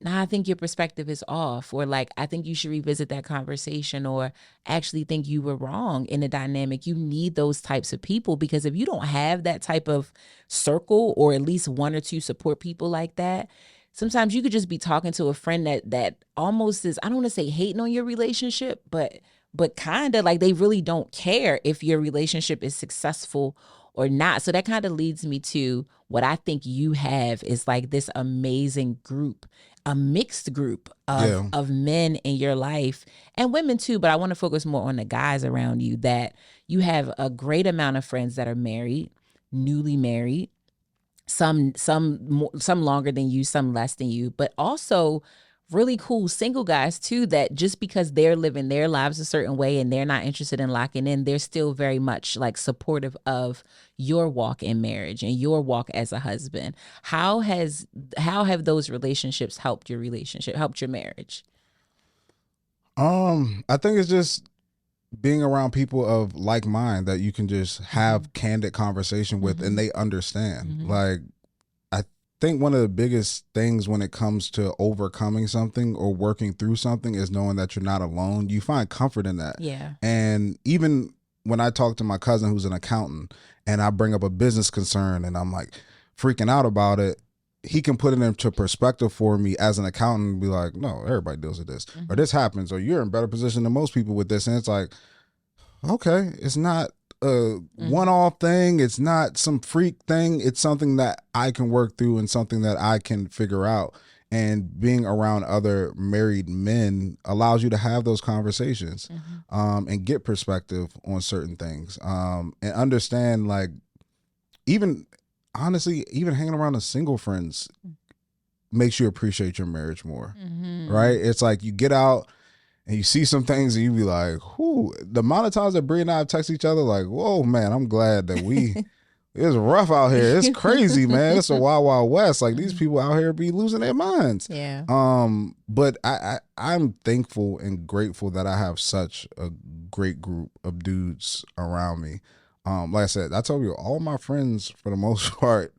nah, I think your perspective is off, or like, I think you should revisit that conversation, or actually think you were wrong in the dynamic. You need those types of people, because if you don't have that type of circle, or at least one or two support people like that, sometimes you could just be talking to a friend that almost is, I don't want to say hating on your relationship, but kind of like they really don't care if your relationship is successful or not. So that kind of leads me to what I think you have is like this amazing group, a mixed group of men in your life, and women too. But I want to focus more on the guys around you, that you have a great amount of friends that are married, newly married, some longer than you, some less than you, but also really cool single guys too, that just because they're living their lives a certain way and they're not interested in locking in, they're still very much like supportive of your walk in marriage and your walk as a husband. How have those relationships helped your marriage? I think it's just being around people of like mind that you can just have candid conversation with, and they understand. Like, I think one of the biggest things when it comes to overcoming something or working through something is knowing that you're not alone. You find comfort in that. Yeah. And even when I talk to my cousin who's an accountant and I bring up a business concern and I'm like freaking out about it, he can put it into perspective for me as an accountant and be like, no, everybody deals with this, or this happens, or you're in better position than most people with this. And it's like, okay, it's not a one-off thing. It's not some freak thing. It's something that I can work through and something that I can figure out. And being around other married men allows you to have those conversations and get perspective on certain things, and understand, like, even honestly, even hanging around the single friends makes you appreciate your marriage more, right? It's like you get out and you see some things and you be like, whoo, the amount of times that Bree and I have texted each other, like, whoa, man, I'm glad that it's rough out here. It's crazy, man. It's a wild, wild west. Like, these people out here be losing their minds. Yeah. But I'm thankful and grateful that I have such a great group of dudes around me. Like I said, I told you, all my friends, for the most part,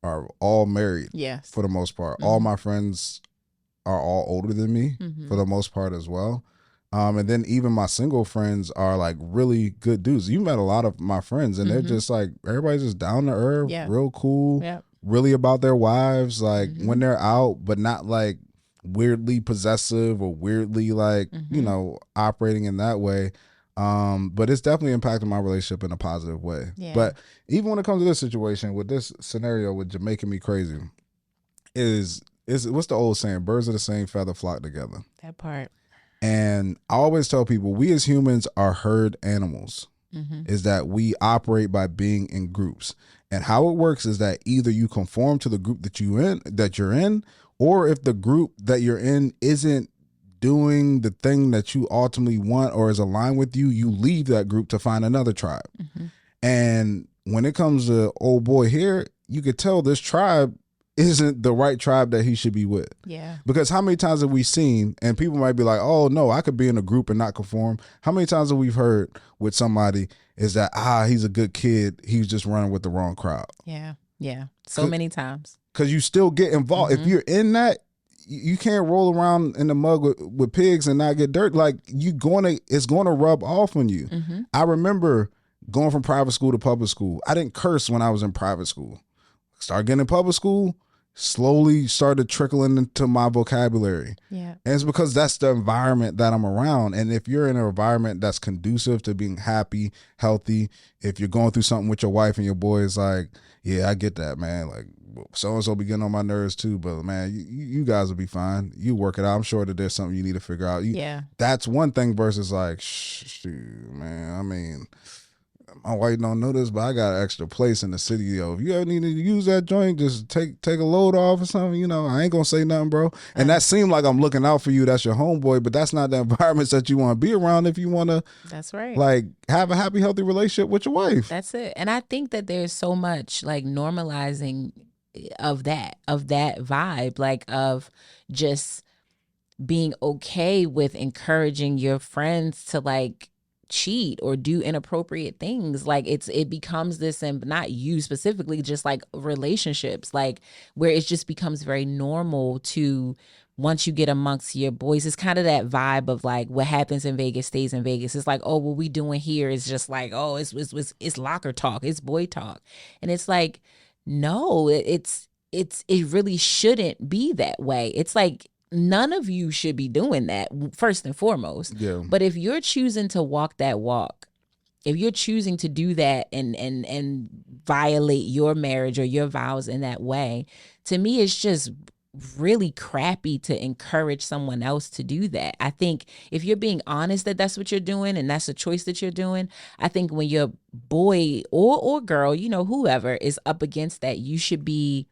are all married. Yes. For the most part. All my friends are all older than me for the most part as well. And then even my single friends are like really good dudes. You met a lot of my friends and they're just like, everybody's just down to earth, real cool, really about their wives, like when they're out, but not like weirdly possessive or weirdly like, you know, operating in that way. But it's definitely impacted my relationship in a positive way. Yeah. But even when it comes to this situation with this scenario with Jamaican me crazy, is what's the old saying? Birds of the same feather flock together. That part. And I always tell people, we as humans are herd animals. Is that we operate by being in groups. And how it works is that either you conform to the group that you're in, or if the group that you're in isn't doing the thing that you ultimately want or is aligned with you, you leave that group to find another tribe. And when it comes to old boy here, you could tell this tribe isn't the right tribe that he should be with. Yeah. Because how many times have we seen, and people might be like, oh no, I could be in a group and not conform. How many times have we heard with somebody is that, he's a good kid, he's just running with the wrong crowd. Yeah. Yeah. So many times. Because you still get involved. If you're in that, you can't roll around in the mud with pigs and not get dirt. Like it's gonna rub off on you. Mm-hmm. I remember going from private school to public school. I didn't curse when I was in private school. Started getting in public school, slowly started trickling into my vocabulary. Yeah. And it's because that's the environment that I'm around. And if you're in an environment that's conducive to being happy, healthy, if you're going through something with your wife and your boy is like, yeah, I get that, man. Like, so-and-so be getting on my nerves too, but man, you guys will be fine. You work it out. I'm sure that there's something you need to figure out. That's one thing versus like, shoot, man, I mean, my wife don't know this, but I got an extra place in the city. Yo, if you ever need to use that joint, just take a load off or something. You know, I ain't gonna say nothing, bro. And that seemed like I'm looking out for you. That's your homeboy, but that's not the environment that you want to be around if you want to. That's right. Like have a happy, healthy relationship with your wife. That's it. And I think that there's so much like normalizing of that vibe, like of just being okay with encouraging your friends to like cheat or do inappropriate things. Like it becomes this, and not you specifically, just like relationships, like where it just becomes very normal to, once you get amongst your boys, it's kind of that vibe of like what happens in Vegas stays in Vegas. It's like, oh, what we doing here is just like, oh, it's locker talk, it's boy talk. And it's like, no, it really shouldn't be that way. It's like, none of you should be doing that, first and foremost. Yeah. But if you're choosing to walk that walk, if you're choosing to do that and violate your marriage or your vows in that way, to me, it's just really crappy to encourage someone else to do that. I think if you're being honest that that's what you're doing and that's a choice that you're doing, I think when your boy or girl, you know, whoever is up against that, you should be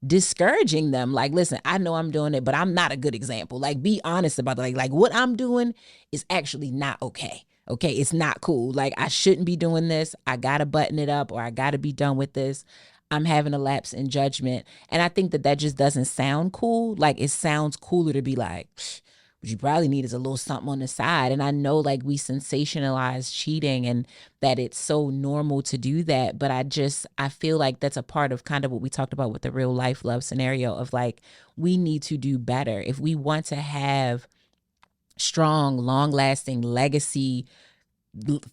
discouraging them. Like, listen, I know I'm doing it, but I'm not a good example. Like, be honest about it. Like what I'm doing is actually not okay. Okay, it's not cool. Like, I shouldn't be doing this. I gotta button it up, or I gotta be done with this. I'm having a lapse in judgment. And I think that just doesn't sound cool. Like, it sounds cooler to be like, what you probably need is a little something on the side. And I know like we sensationalize cheating and that it's so normal to do that. But I feel like that's a part of kind of what we talked about with the real life love scenario of like, we need to do better. If we want to have strong, long lasting legacy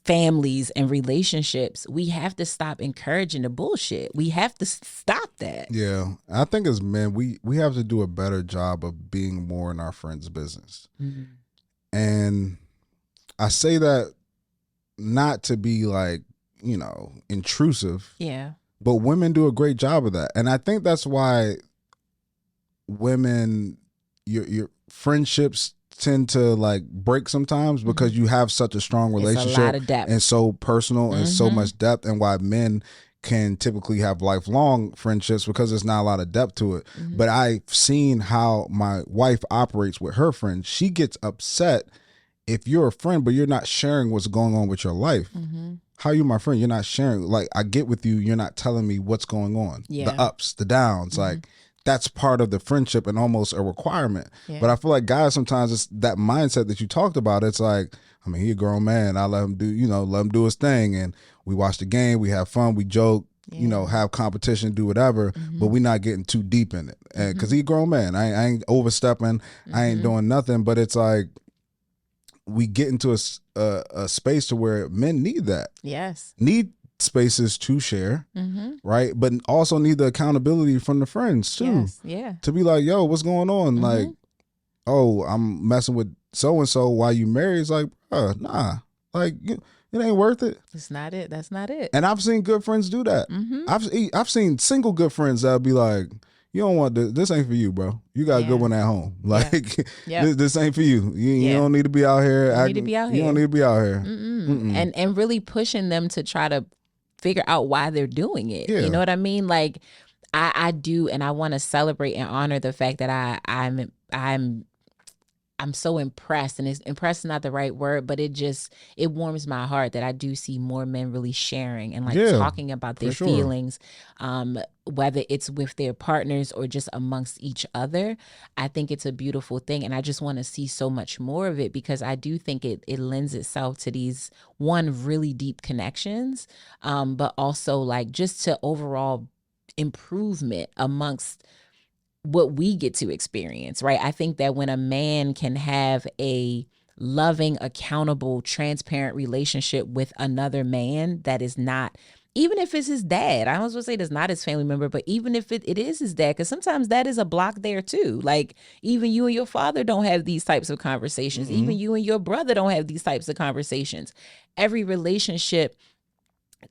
families and relationships, we have to stop encouraging the bullshit. We have to stop that. Yeah, I think as men, we have to do a better job of being more in our friends' business. Mm-hmm. And I say that not to be like, you know, intrusive. Yeah. But women do a great job of that. And I think that's why women, your friendships tend to like break sometimes, because you have such a strong relationship, it's a lot of depth, and so personal and so much depth, and why men can typically have lifelong friendships because there's not a lot of depth to it. But I've seen how my wife operates with her friends. She gets upset if you're a friend but you're not sharing what's going on with your life. How are you my friend? You're not sharing. Like, I get with you, you're not telling me what's going on, the ups, the downs. Like, that's part of the friendship and almost a requirement. Yeah. But I feel like guys, sometimes it's that mindset that you talked about. It's like, I mean, he's a grown man. I let him do his thing. And we watch the game, we have fun, we joke, have competition, do whatever, but we're not getting too deep in it. And because he's a grown man, I ain't overstepping, I ain't doing nothing. But it's like, we get into a space to where men need that. Yes. Need spaces to share, right? But also need the accountability from the friends too. Yes, yeah. To be like, yo, what's going on? Like, oh, I'm messing with so and so while you married. It's like, nah, like it ain't worth it. It's not it. That's not it. And I've seen good friends do that. I've seen single good friends that'll be like, you don't want this. This ain't for you, bro. You got a good one at home. Like, this ain't for you. You don't need to be out here. You don't need to be out here. And really pushing them to try to figure out why they're doing it. You know what I mean? Like, I do, and I want to celebrate and honor the fact that I'm so impressed, and impressed is not the right word, but it warms my heart that I do see more men really sharing and like talking about their feelings, whether it's with their partners or just amongst each other. I think it's a beautiful thing, and I just want to see so much more of it, because I do think it lends itself to these really deep connections, but also like just to overall improvement amongst what we get to experience, right? I think that when a man can have a loving, accountable, transparent relationship with another man that is not, even if it's his dad, I was going to say that's not his family member, but even if it is his dad, because sometimes that is a block there too. Like even you and your father don't have these types of conversations. Mm-hmm. Even you and your brother don't have these types of conversations. Every relationship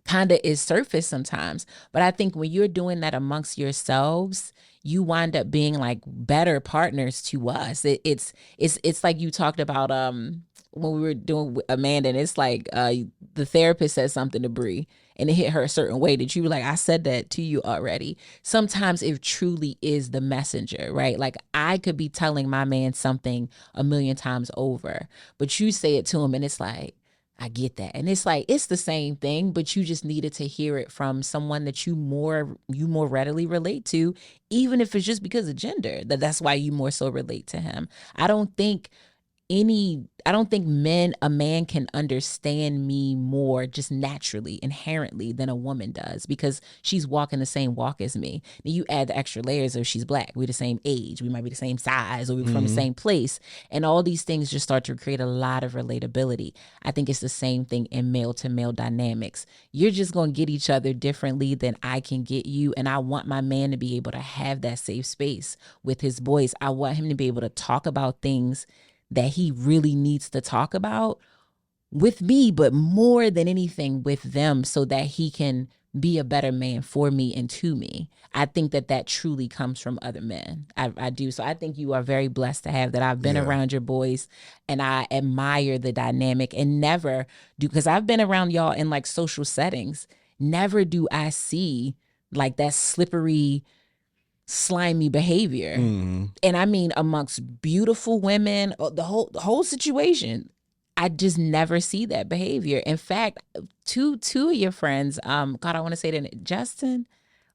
kind of is surface sometimes. But I think when you're doing that amongst yourselves, you wind up being like better partners to us. It's like you talked about when we were doing Amanda, and it's like the therapist said something to Bree and it hit her a certain way that you were like, I said that to you already. Sometimes it truly is the messenger, right? Like I could be telling my man something 1,000,000 times over, but you say it to him and it's like, I get that. And it's like, it's the same thing, but you just needed to hear it from someone that you more readily relate to, even if it's just because of gender, that's why you more so relate to him. I don't think a man can understand me more just naturally, inherently than a woman does, because she's walking the same walk as me. Now you add the extra layers of she's black, we're the same age, we might be the same size, or we're from the same place. And all these things just start to create a lot of relatability. I think it's the same thing in male to male dynamics. You're just going to get each other differently than I can get you. And I want my man to be able to have that safe space with his boys. I want him to be able to talk about things that he really needs to talk about with me, but more than anything with them, so that he can be a better man for me and to me. I think that truly comes from other men. I do. So I think you are very blessed to have that. I've been around your boys and I admire the dynamic, and never do, because I've been around y'all in like social settings. Never do I see like that slippery, slimy behavior. And I mean amongst beautiful women, the whole situation. I just never see that behavior. In fact, two of your friends, God, I want to say that Justin,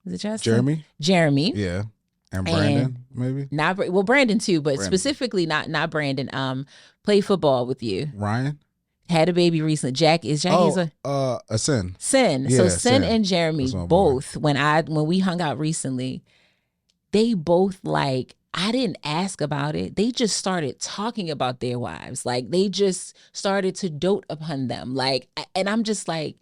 was it Justin? Jeremy. Yeah. And Brandon, maybe? Not Brandon too, but Brandon. Specifically not Brandon. Played football with you. Ryan? Had a baby recently. Jackie's a Sin. Sin. Yeah, so Sin and Jeremy both, when we hung out recently, they both, like, I didn't ask about it. They just started talking about their wives. Like, they just started to dote upon them. Like, and I'm just like,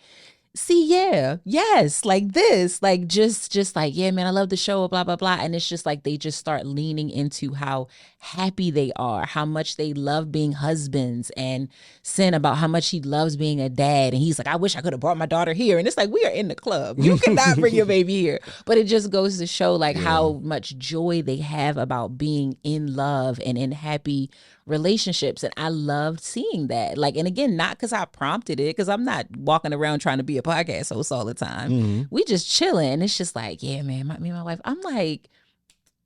see, yeah, yes, like this, like just like, yeah, man, I love the show, blah, blah, blah. And it's just like, they just start leaning into how happy they are, how much they love being husbands, and Sin about how much he loves being a dad. And he's like, I wish I could have brought my daughter here. And it's like, we are in the club. You cannot bring your baby here. But it just goes to show like how much joy they have about being in love and in happy relationships. And I loved seeing that. Like, and again, not because I prompted it, because I'm not walking around trying to be a podcast host all the time. We just chilling. It's just like, yeah, man, me and my wife, I'm like,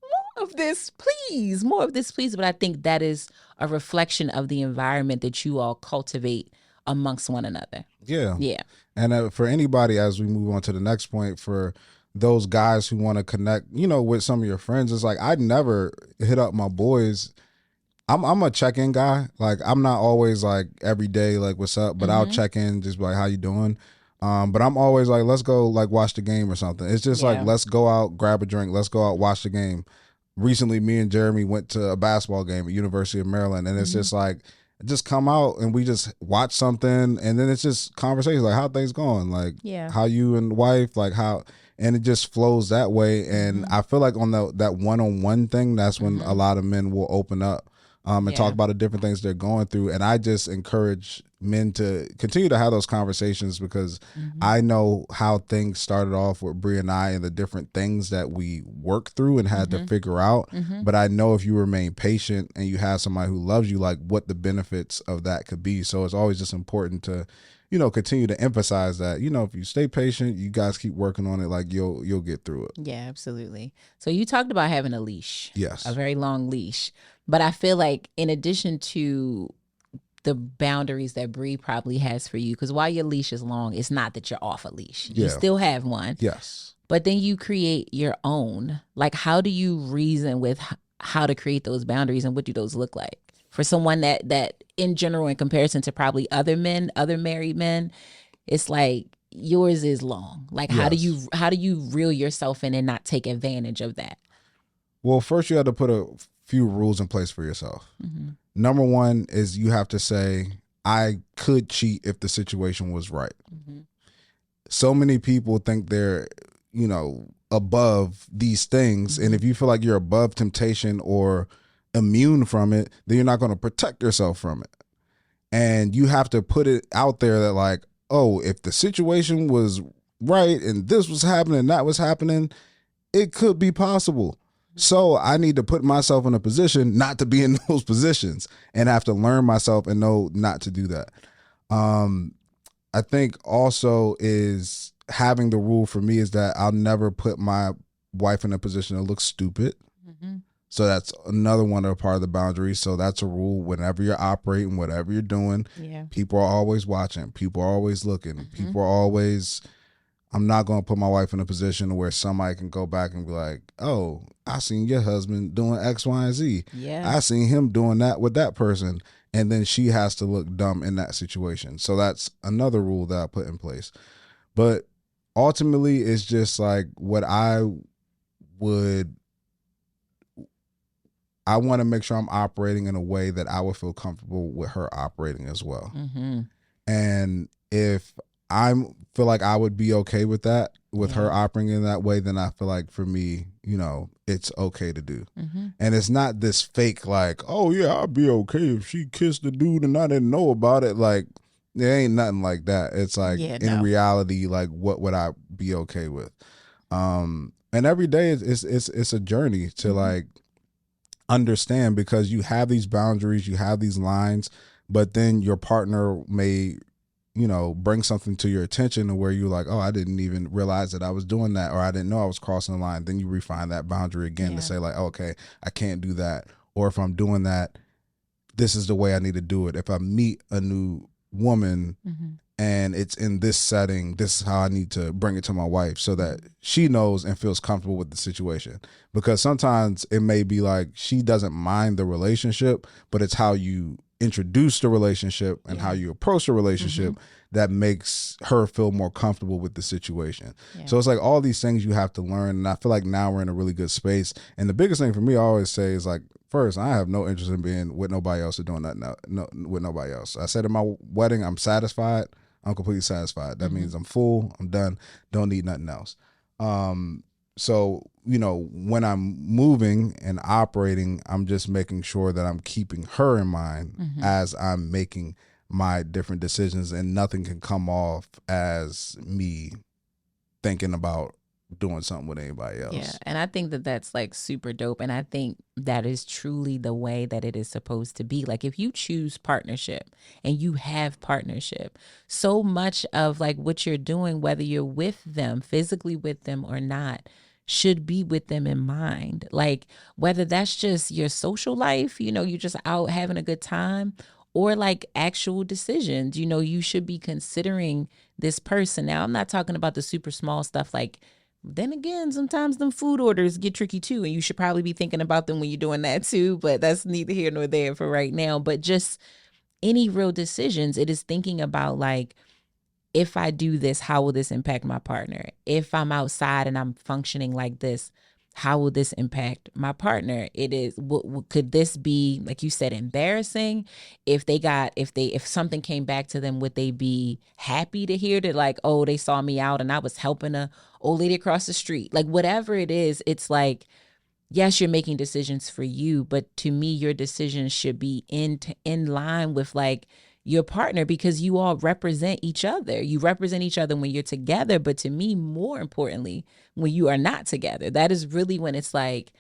more of this, please. But I think that is a reflection of the environment that you all cultivate amongst one another. Yeah. And for anybody, as we move on to the next point, for those guys who want to connect, with some of your friends, it's like, I'd never hit up my boys. I'm a check-in guy. Like, I'm not always like every day, like, what's up, but I'll check in, just be like, how you doing? But I'm always like, let's go like watch the game or something. It's just like, let's go out, grab a drink, let's go out, watch the game. Recently, me and Jeremy went to a basketball game at University of Maryland, and it's just like, just come out and we just watch something, and then it's just conversations like, how things going? Like, how you and wife, like how, and it just flows that way. And I feel like on that one-on-one thing, that's when a lot of men will open up. And talk about the different things they're going through. And I just encourage men to continue to have those conversations, because I know how things started off with Brie and I, and the different things that we worked through and had to figure out. But I know if you remain patient and you have somebody who loves you, like what the benefits of that could be. So it's always just important to, continue to emphasize that, if you stay patient, you guys keep working on it, like you'll get through it. Yeah, absolutely. So you talked about having a leash. Yes. A very long leash. But I feel like in addition to the boundaries that Bree probably has for you, because while your leash is long, it's not that you're off a leash. You still have one. Yes. But then you create your own. Like, how do you reason with how to create those boundaries, and what do those look like? For someone that in general, in comparison to probably other men, other married men, it's like yours is long. Like, how do you reel yourself in and not take advantage of that? Well, first you have to put a few rules in place for yourself. Mm-hmm. Number one is you have to say, I could cheat if the situation was right. Mm-hmm. So many people think they're, above these things. Mm-hmm. And if you feel like you're above temptation or immune from it, then you're not going to protect yourself from it. And you have to put it out there that like, oh, if the situation was right and this was happening and that was happening, it could be possible. So I need to put myself in a position not to be in those positions and have to learn myself and know not to do that. I think also is having the rule for me is that I'll never put my wife in a position to look stupid. Mm-hmm. So that's another one of the part of the boundaries. So that's a rule. Whenever you're operating, whatever you're doing, people are always watching. People are always looking. Mm-hmm. People are always... I'm not going to put my wife in a position where somebody can go back and be like, oh, I seen your husband doing X, Y, and Z. Yeah. I seen him doing that with that person. And then she has to look dumb in that situation. So that's another rule that I put in place. But ultimately, it's just like what I want to make sure I'm operating in a way that I would feel comfortable with her operating as well. Mm-hmm. And if I feel like I would be okay with that, with her operating in that way, then I feel like for me, it's okay to do. Mm-hmm. And it's not this fake like, oh yeah, I'd be okay if she kissed the dude and I didn't know about it. Like, there ain't nothing like that. It's like in reality, like what would I be okay with? And every day it's a journey to like understand, because you have these boundaries, you have these lines, but then your partner may bring something to your attention where you're like, oh, I didn't even realize that I was doing that, or I didn't know I was crossing the line. Then you refine that boundary again to say like, oh, okay, I can't do that. Or if I'm doing that, this is the way I need to do it. If I meet a new woman and it's in this setting, this is how I need to bring it to my wife so that she knows and feels comfortable with the situation. Because sometimes it may be like she doesn't mind the relationship, but it's how you introduce the relationship and how you approach the relationship that makes her feel more comfortable with the situation. So it's like all these things you have to learn. And I feel like now we're in a really good space. And the biggest thing for me, I always say is like, first, I have no interest in being with nobody else or doing nothing with nobody else. I said at my wedding, I'm satisfied. I'm completely satisfied. That means I'm full. I'm done. Don't need nothing else. So, when I'm moving and operating, I'm just making sure that I'm keeping her in mind as I'm making my different decisions, and nothing can come off as me thinking about doing something with anybody else. Yeah, and I think that that's like super dope, and I think that is truly the way that it is supposed to be. Like if you choose partnership and you have partnership, so much of like what you're doing, whether you're with them, physically with them or not, should be with them in mind. Like whether that's just your social life, you're just out having a good time, or like actual decisions, you should be considering this person. Now, I'm not talking about the super small stuff. Like, then again, sometimes them food orders get tricky too, and you should probably be thinking about them when you're doing that too, but that's neither here nor there for right now. But just any real decisions, it is thinking about like, if I do this, how will this impact my partner? If I'm outside and I'm functioning like this, how will this impact my partner? It is, could this be, like you said, embarrassing? If something came back to them, would they be happy to hear that like, oh, they saw me out and I was helping a old lady across the street? Like whatever it is, it's like, yes, you're making decisions for you, but to me, your decisions should be in line with like your partner, because you all represent each other. You represent each other when you're together, but to me, more importantly, when you are not together, that is really when it's like,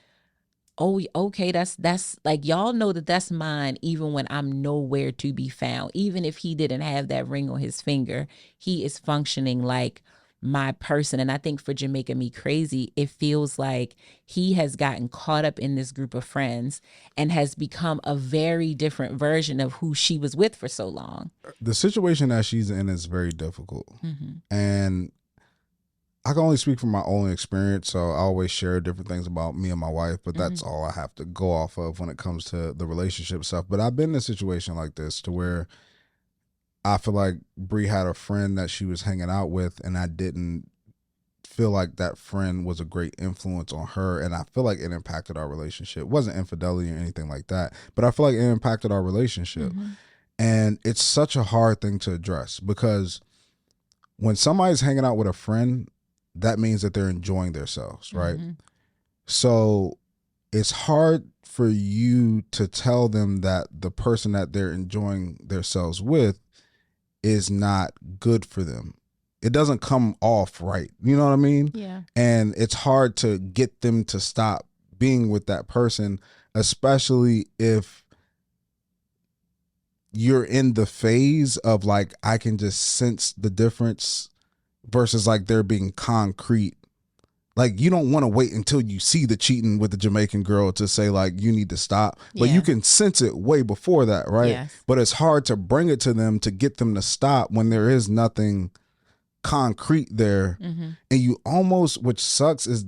oh, okay, that's like, y'all know that that's mine, even when I'm nowhere to be found. Even if he didn't have that ring on his finger, he is functioning like my person. And I think for Jamaica Me Crazy, it feels like he has gotten caught up in this group of friends and has become a very different version of who she was with for so long. The situation that she's in is very difficult. And I can only speak from my own experience, so I always share different things about me and my wife, but that's all I have to go off of when it comes to the relationship stuff. But I've been in a situation like this to where I feel like Bree had a friend that she was hanging out with, and I didn't feel like that friend was a great influence on her, and I feel like it impacted our relationship. It wasn't infidelity or anything like that, but I feel like it impacted our relationship. And it's such a hard thing to address, because when somebody's hanging out with a friend, that means that they're enjoying themselves, right? So it's hard for you to tell them that the person that they're enjoying themselves with is not good for them. It doesn't come off right. You know what I mean? Yeah. And it's hard to get them to stop being with that person, especially if you're in the phase of like, I can just sense the difference, versus like they're being concrete. Like, you don't want to wait until you see the cheating with the Jamaican girl to say like, you need to stop. But you can sense it way before that, right? Yes. But it's hard to bring it to them to get them to stop when there is nothing concrete there. And you almost, which sucks, is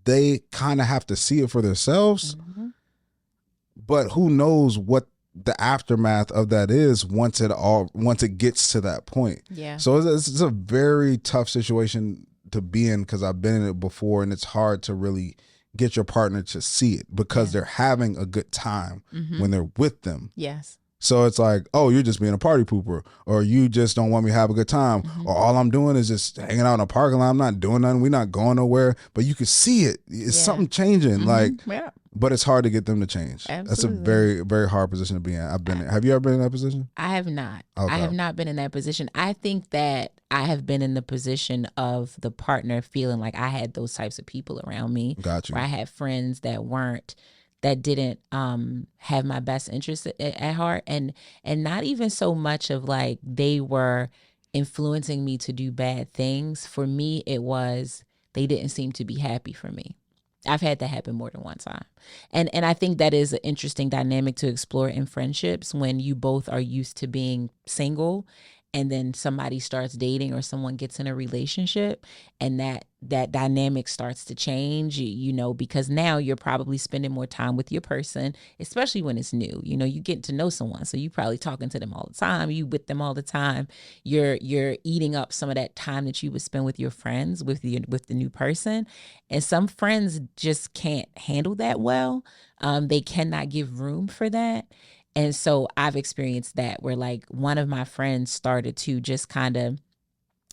they kind of have to see it for themselves. But who knows what the aftermath of that is once it gets to that point. Yeah. So it's a very tough situation to be in, because I've been in it before, and it's hard to really get your partner to see it, because they're having a good time when they're with them. Yes. So it's like, oh, you're just being a party pooper, or you just don't want me to have a good time, or all I'm doing is just hanging out in a parking lot. I'm not doing nothing. We're not going nowhere. But you can see it. It's something changing. Like, but it's hard to get them to change. Absolutely. That's a very, very hard position to be in. Have you ever been in that position? I have not. Okay. I have not been in that position. I think that I have been in the position of the partner feeling like I had those types of people around me. Got you. Where I had friends that didn't have my best interest at heart, and not even so much of like they were influencing me to do bad things. For me, it was they didn't seem to be happy for me. I've had that happen more than one time. And I think that is an interesting dynamic to explore in friendships, when you both are used to being single, and then somebody starts dating or someone gets in a relationship, and that dynamic starts to change, because now you're probably spending more time with your person, especially when it's new. You get to know someone, so you probably talking to them all the time, you with them all the time. You're eating up some of that time that you would spend with your friends, with the new person. And some friends just can't handle that well. They cannot give room for that. And so I've experienced that, where like one of my friends started to just kind of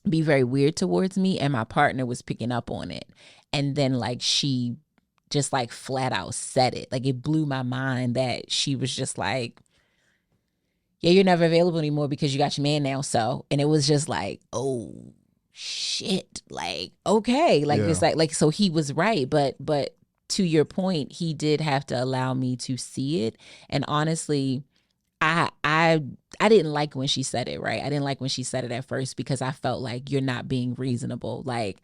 be very weird towards me, and my partner was picking up on it. And then like she just like flat out said it. Like, it blew my mind that she was just like, yeah, you're never available anymore because you got your man now. So, and it was just like, oh shit. Like, okay. Like, it's like, so he was right. But to your point, he did have to allow me to see it. And honestly, I didn't like when she said it, right? I didn't like when she said it at first, because I felt like, you're not being reasonable. Like,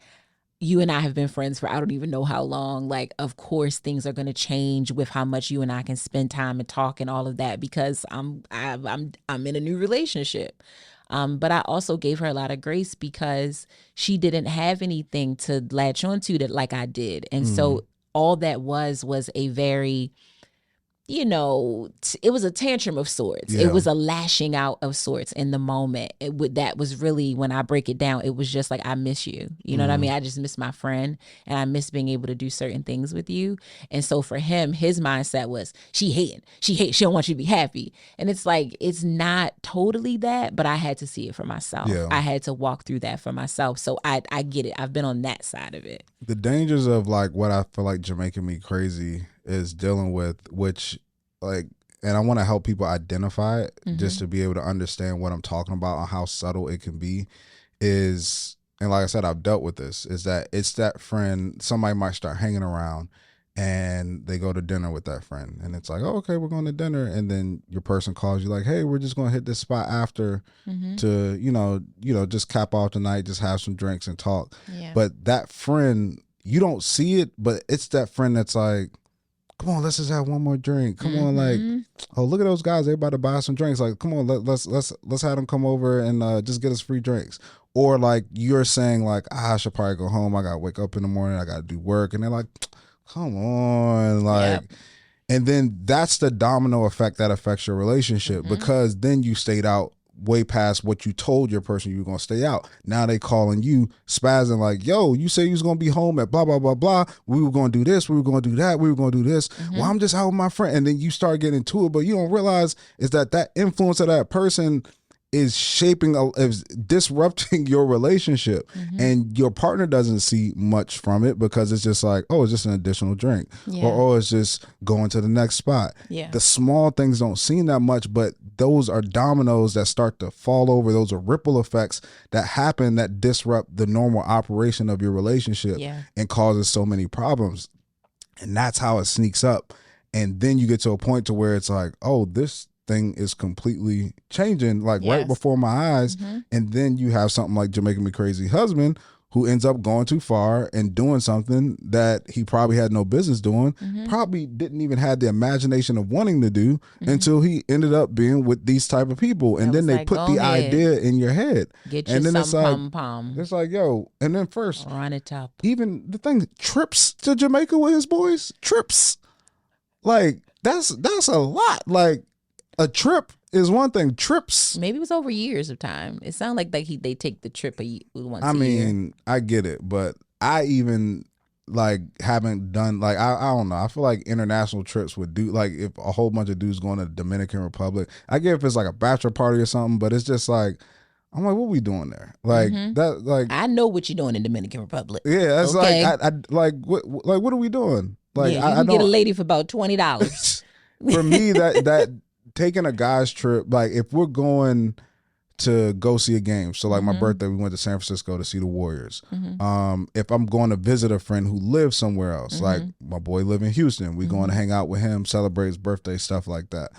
you and I have been friends for I don't even know how long. Like, of course things are going to change with how much you and I can spend time and talk and all of that, because I'm in a new relationship. But I also gave her a lot of grace, because she didn't have anything to latch onto that like I did. And so all that was a very, it was a tantrum of sorts. Yeah. It was a lashing out of sorts in the moment. That was really, when I break it down, it was just like, I miss you. You know what I mean? I just miss my friend, and I miss being able to do certain things with you. And so for him, his mindset was, she hating. She don't want you to be happy. And it's like, it's not totally that, but I had to see it for myself. Yeah. I had to walk through that for myself. So I get it. I've been on that side of it. The dangers of like what I feel like Jamaican me crazy is dealing with, which like, and I want to help people identify it just to be able to understand what I'm talking about and how subtle it can be, is, and like I said, I've dealt with this, is that it's that friend, somebody might start hanging around and they go to dinner with that friend, and it's like, oh, okay, we're going to dinner, and then your person calls you like, hey, we're just going to hit this spot after to, just cap off the night, just have some drinks and talk. Yeah. But that friend, you don't see it, but it's that friend that's like, come on, let's just have one more drink. Come on, like, oh, look at those guys, they're about to buy some drinks. Like, come on, let's have them come over and just get us free drinks. Or like, you're saying like, I should probably go home. I got to wake up in the morning. I got to do work. And they're like, come on, like, and then that's the domino effect that affects your relationship, because then you stayed out way past what you told your person you were going to stay out. Now they calling you spazzing like, yo, you say you was going to be home at blah, blah, blah, blah. We were going to do this. We were going to do that. We were going to do this. Well, I'm just out with my friend. And then you start getting into it, but you don't realize is that influence of that person is is disrupting your relationship, and your partner doesn't see much from it because it's just like, oh, it's just an additional drink, or it's just going to the next spot. The small things don't seem that much, but those are dominoes that start to fall over. Those are ripple effects that happen that disrupt the normal operation of your relationship and causes so many problems. And that's how it sneaks up. And then you get to a point to where it's like, oh, this thing is completely changing right before my eyes. And then you have something like Jamaican Me Crazy husband who ends up going too far and doing something that he probably had no business doing, probably didn't even have the imagination of wanting to do until he ended up being with these type of people. And then they put the idea in your head. Get you some pom-pom. It's like, yo, and then first, on the top. Even the thing, trips to Jamaica with his boys, trips. Like, that's a lot. Like, a trip is one thing. Trips, maybe it was over years of time. It sounded like they take the trip once a year. I mean, I get it, but I even haven't done I don't know. I feel like international trips would do if a whole bunch of dudes going to the Dominican Republic. I get if it's like a bachelor party or something, but it's just like, I'm like, what we doing there? I know what you're doing in Dominican Republic. Yeah, that's okay. What are we doing? Like, you can get a lady for about $20. For me, that taking a guy's trip, if we're going to go see a game, so my birthday, we went to San Francisco to see the Warriors. If I'm going to visit a friend who lives somewhere else, like my boy live in Houston, we going to hang out with him, celebrate his birthday, stuff like that.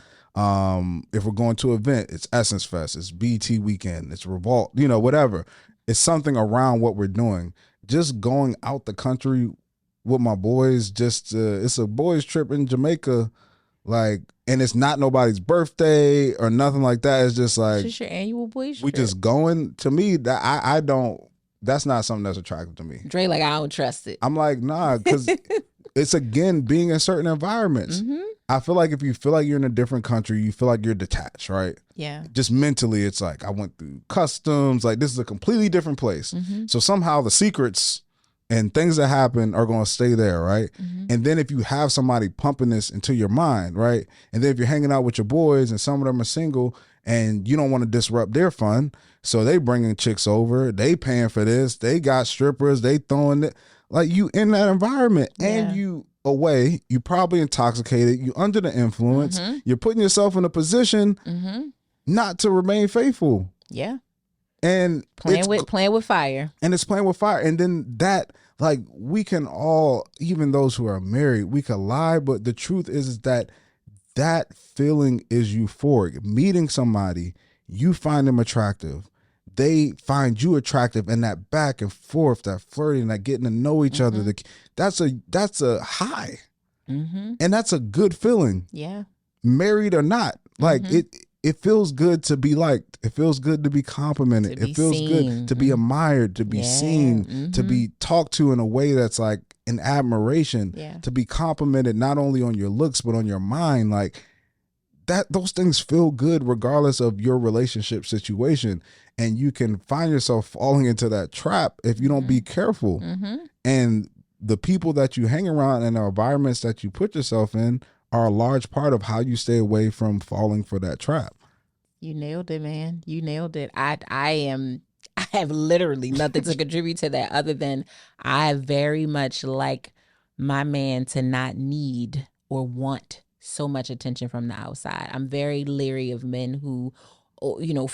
If we're going to an event, it's Essence Fest, it's BT Weekend, it's Revolt, whatever. It's something around what we're doing. Just going out the country with my boys, it's a boys trip in Jamaica. And it's not nobody's birthday or nothing like that. It's just like, it's just your annual boys trip. We just going. To me, that I don't. That's not something that's attractive to me. Dre, I don't trust it. I'm like, nah, because it's again being in certain environments. I feel like if you feel like you're in a different country, you feel like you're detached, right? Yeah. Just mentally, it's like I went through customs. Like, this is a completely different place. So somehow the secrets and things that happen are going to stay there, right? And then if you have somebody pumping this into your mind, right? And then if you're hanging out with your boys and some of them are single and you don't want to disrupt their fun, so they bringing chicks over, they paying for this, they got strippers, they throwing it. Like, you in that environment and you away, you probably intoxicated, you under the influence, you're putting yourself in a position not to remain faithful. Yeah. And playing with fire. And it's playing with fire. And then that, we can all, even those who are married, we could lie, but the truth is that feeling is euphoric. Meeting somebody, you find them attractive, they find you attractive, and that back and forth, that flirting, that getting to know each other, that's a high. And that's a good feeling. Yeah. Married or not. It feels good to be liked. It feels good to be complimented. It feels good to be admired, to be seen, to be talked to in a way that's like an admiration, to be complimented not only on your looks, but on your mind. Like, those things feel good regardless of your relationship situation. And you can find yourself falling into that trap if you don't be careful. And the people that you hang around and the environments that you put yourself in are a large part of how you stay away from falling for that trap. You nailed it, man. You nailed it. I have literally nothing to contribute to that other than I very much like my man to not need or want so much attention from the outside. I'm very leery of men who,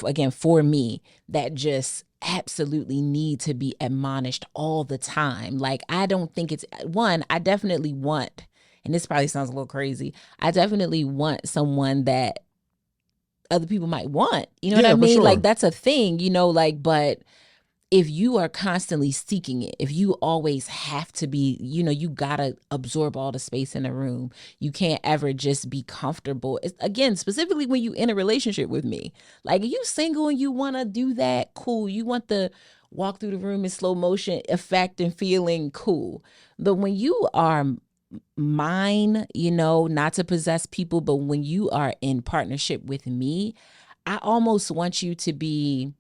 again, for me, that just absolutely need to be admonished all the time. Like, I don't think I definitely want, and this probably sounds a little crazy, I definitely want someone that other people might want. You know what I mean? Sure. Like, that's a thing, but if you are constantly seeking it, if you always have to be, you gotta absorb all the space in the room. You can't ever just be comfortable. Again, specifically when you in a relationship with me. Like, if you single and you want to do that, cool. You want the walk through the room in slow motion effect and feeling, cool. But when you are mine, not to possess people, but when you are in partnership with me, I almost want you to be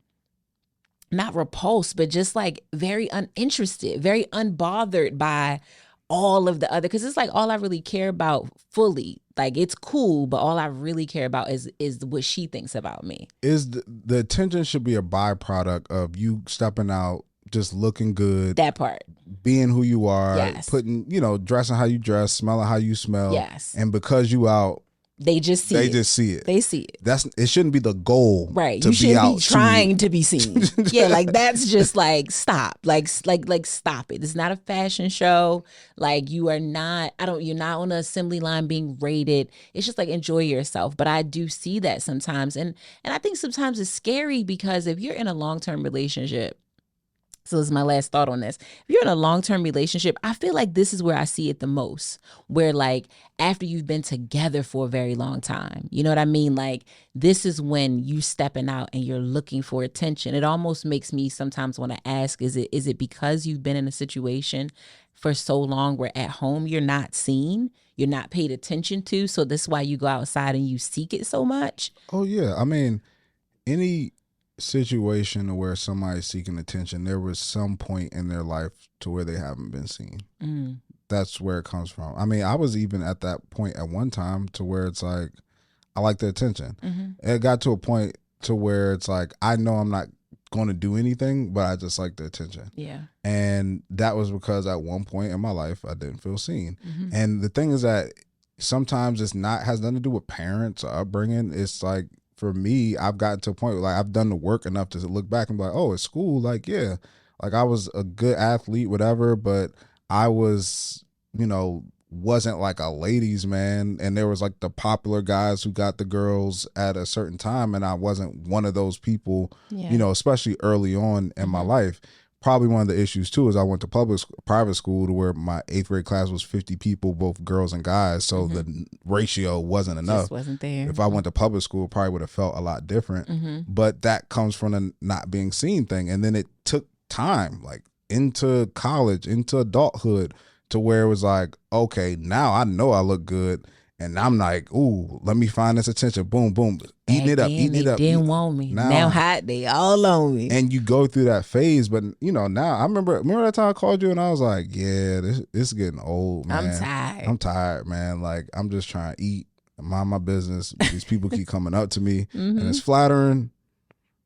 not repulsed, but just like very uninterested, very unbothered by all of the other, because it's like all I really care about fully, like it's cool, but all I really care about is what she thinks about me. Is the attention should be a byproduct of you stepping out, just looking good. That part. Being who you are, putting, dressing how you dress, smelling how you smell. Yes. And because you out, they just see it. They see it. It shouldn't be the goal. Right. You shouldn't be trying to be seen. Yeah, like that's just like stop. Like stop it. It's not a fashion show. Like you're not on the assembly line being rated. It's just like enjoy yourself. But I do see that sometimes. And I think sometimes it's scary because if you're in a long-term relationship, so this is my last thought on this. If you're in a long-term relationship, I feel like this is where I see it the most, where like after you've been together for a very long time, you know what I mean? Like this is when you stepping out and you're looking for attention. It almost makes me sometimes want to ask, is it because you've been in a situation for so long where at home you're not seen, you're not paid attention to, so this is why you go outside and you seek it so much? Oh yeah. I mean, any situation where somebody's seeking attention, there was some point in their life to where they haven't been seen. That's where it comes from. I mean, I was even at that point at one time to where it's like I like the attention. It got to a point to where it's like I know I'm not going to do anything, but I just like the attention. Yeah. And that was because at one point in my life I didn't feel seen. And the thing is that sometimes has nothing to do with parents or upbringing. It's like, for me, I've gotten to a point where like I've done the work enough to look back and be like, oh, at school, like, yeah, like I was a good athlete, whatever, but I was, wasn't like a ladies' man. And there was like the popular guys who got the girls at a certain time. And I wasn't one of those people, especially early on in my life. Probably one of the issues too is I went to private school to where my 8th grade class was 50 people, both girls and guys. So the ratio wasn't enough. Just wasn't there. If I went to public school, it probably would have felt a lot different. But that comes from the not being seen thing. And then it took time, like into college, into adulthood, to where it was like, okay, now I know I look good. And I'm like, ooh, let me find this attention. Boom, boom. Eating it up. They didn't want me. Now hot, they all on me. And you go through that phase. But, now I remember that time I called you and I was like, yeah, this is getting old, man. I'm tired, man. Like, I'm just trying to eat, mind my business. These people keep coming up to me and it's flattering.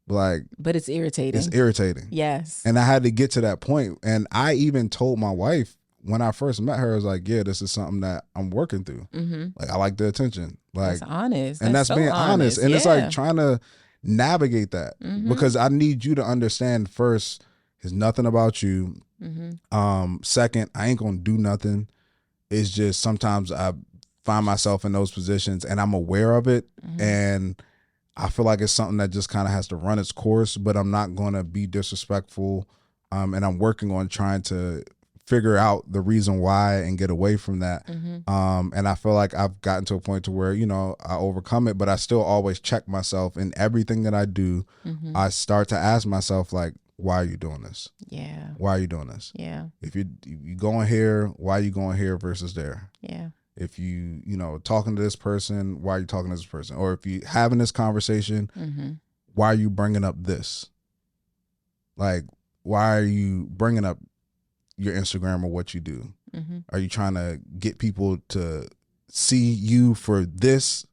But it's irritating. It's irritating. Yes. And I had to get to that point. And I even told my wife, when I first met her, I was like, yeah, this is something that I'm working through. Like, I like the attention. Like, that's honest. And that's so being honest. And it's like trying to navigate that because I need you to understand first, it's nothing about you. Second, I ain't going to do nothing. It's just sometimes I find myself in those positions and I'm aware of it. And I feel like it's something that just kind of has to run its course, but I'm not going to be disrespectful. And I'm working on trying to figure out the reason why and get away from that. And I feel like I've gotten to a point to where, I overcome it, but I still always check myself in everything that I do. I start to ask myself, like, why are you doing this? Yeah. Why are you doing this? Yeah. If you going here, why are you going here versus there? Yeah. If you, talking to this person, why are you talking to this person? Or if you having this conversation, why are you bringing up this? Like, why are you bringing up your Instagram or what you do? Are you trying to get people to see you for this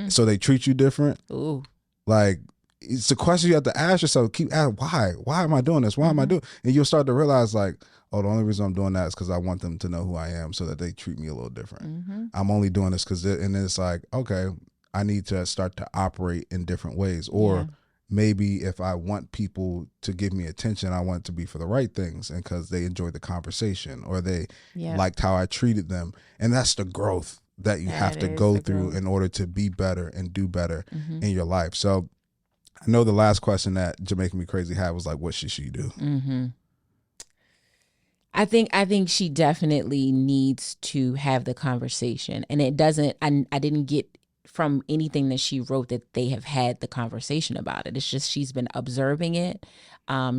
so they treat you different? Ooh. Like, it's a question you have to ask yourself. Keep asking, why am I doing this? Why am I doing? And you'll start to realize, like, oh, the only reason I'm doing that is because I want them to know who I am so that they treat me a little different. I'm only doing this because, and then it's like, okay, I need to start to operate in different ways. Or maybe if I want people to give me attention, I want it to be for the right things and because they enjoyed the conversation or they liked how I treated them. And that's the growth that you have to go through in order to be better and do better in your life. So I know the last question that Jamaica Me Crazy had was like, what should she do? I think she definitely needs to have the conversation. And it doesn't, I didn't get from anything that she wrote that they have had the conversation about it. It's just she's been observing it.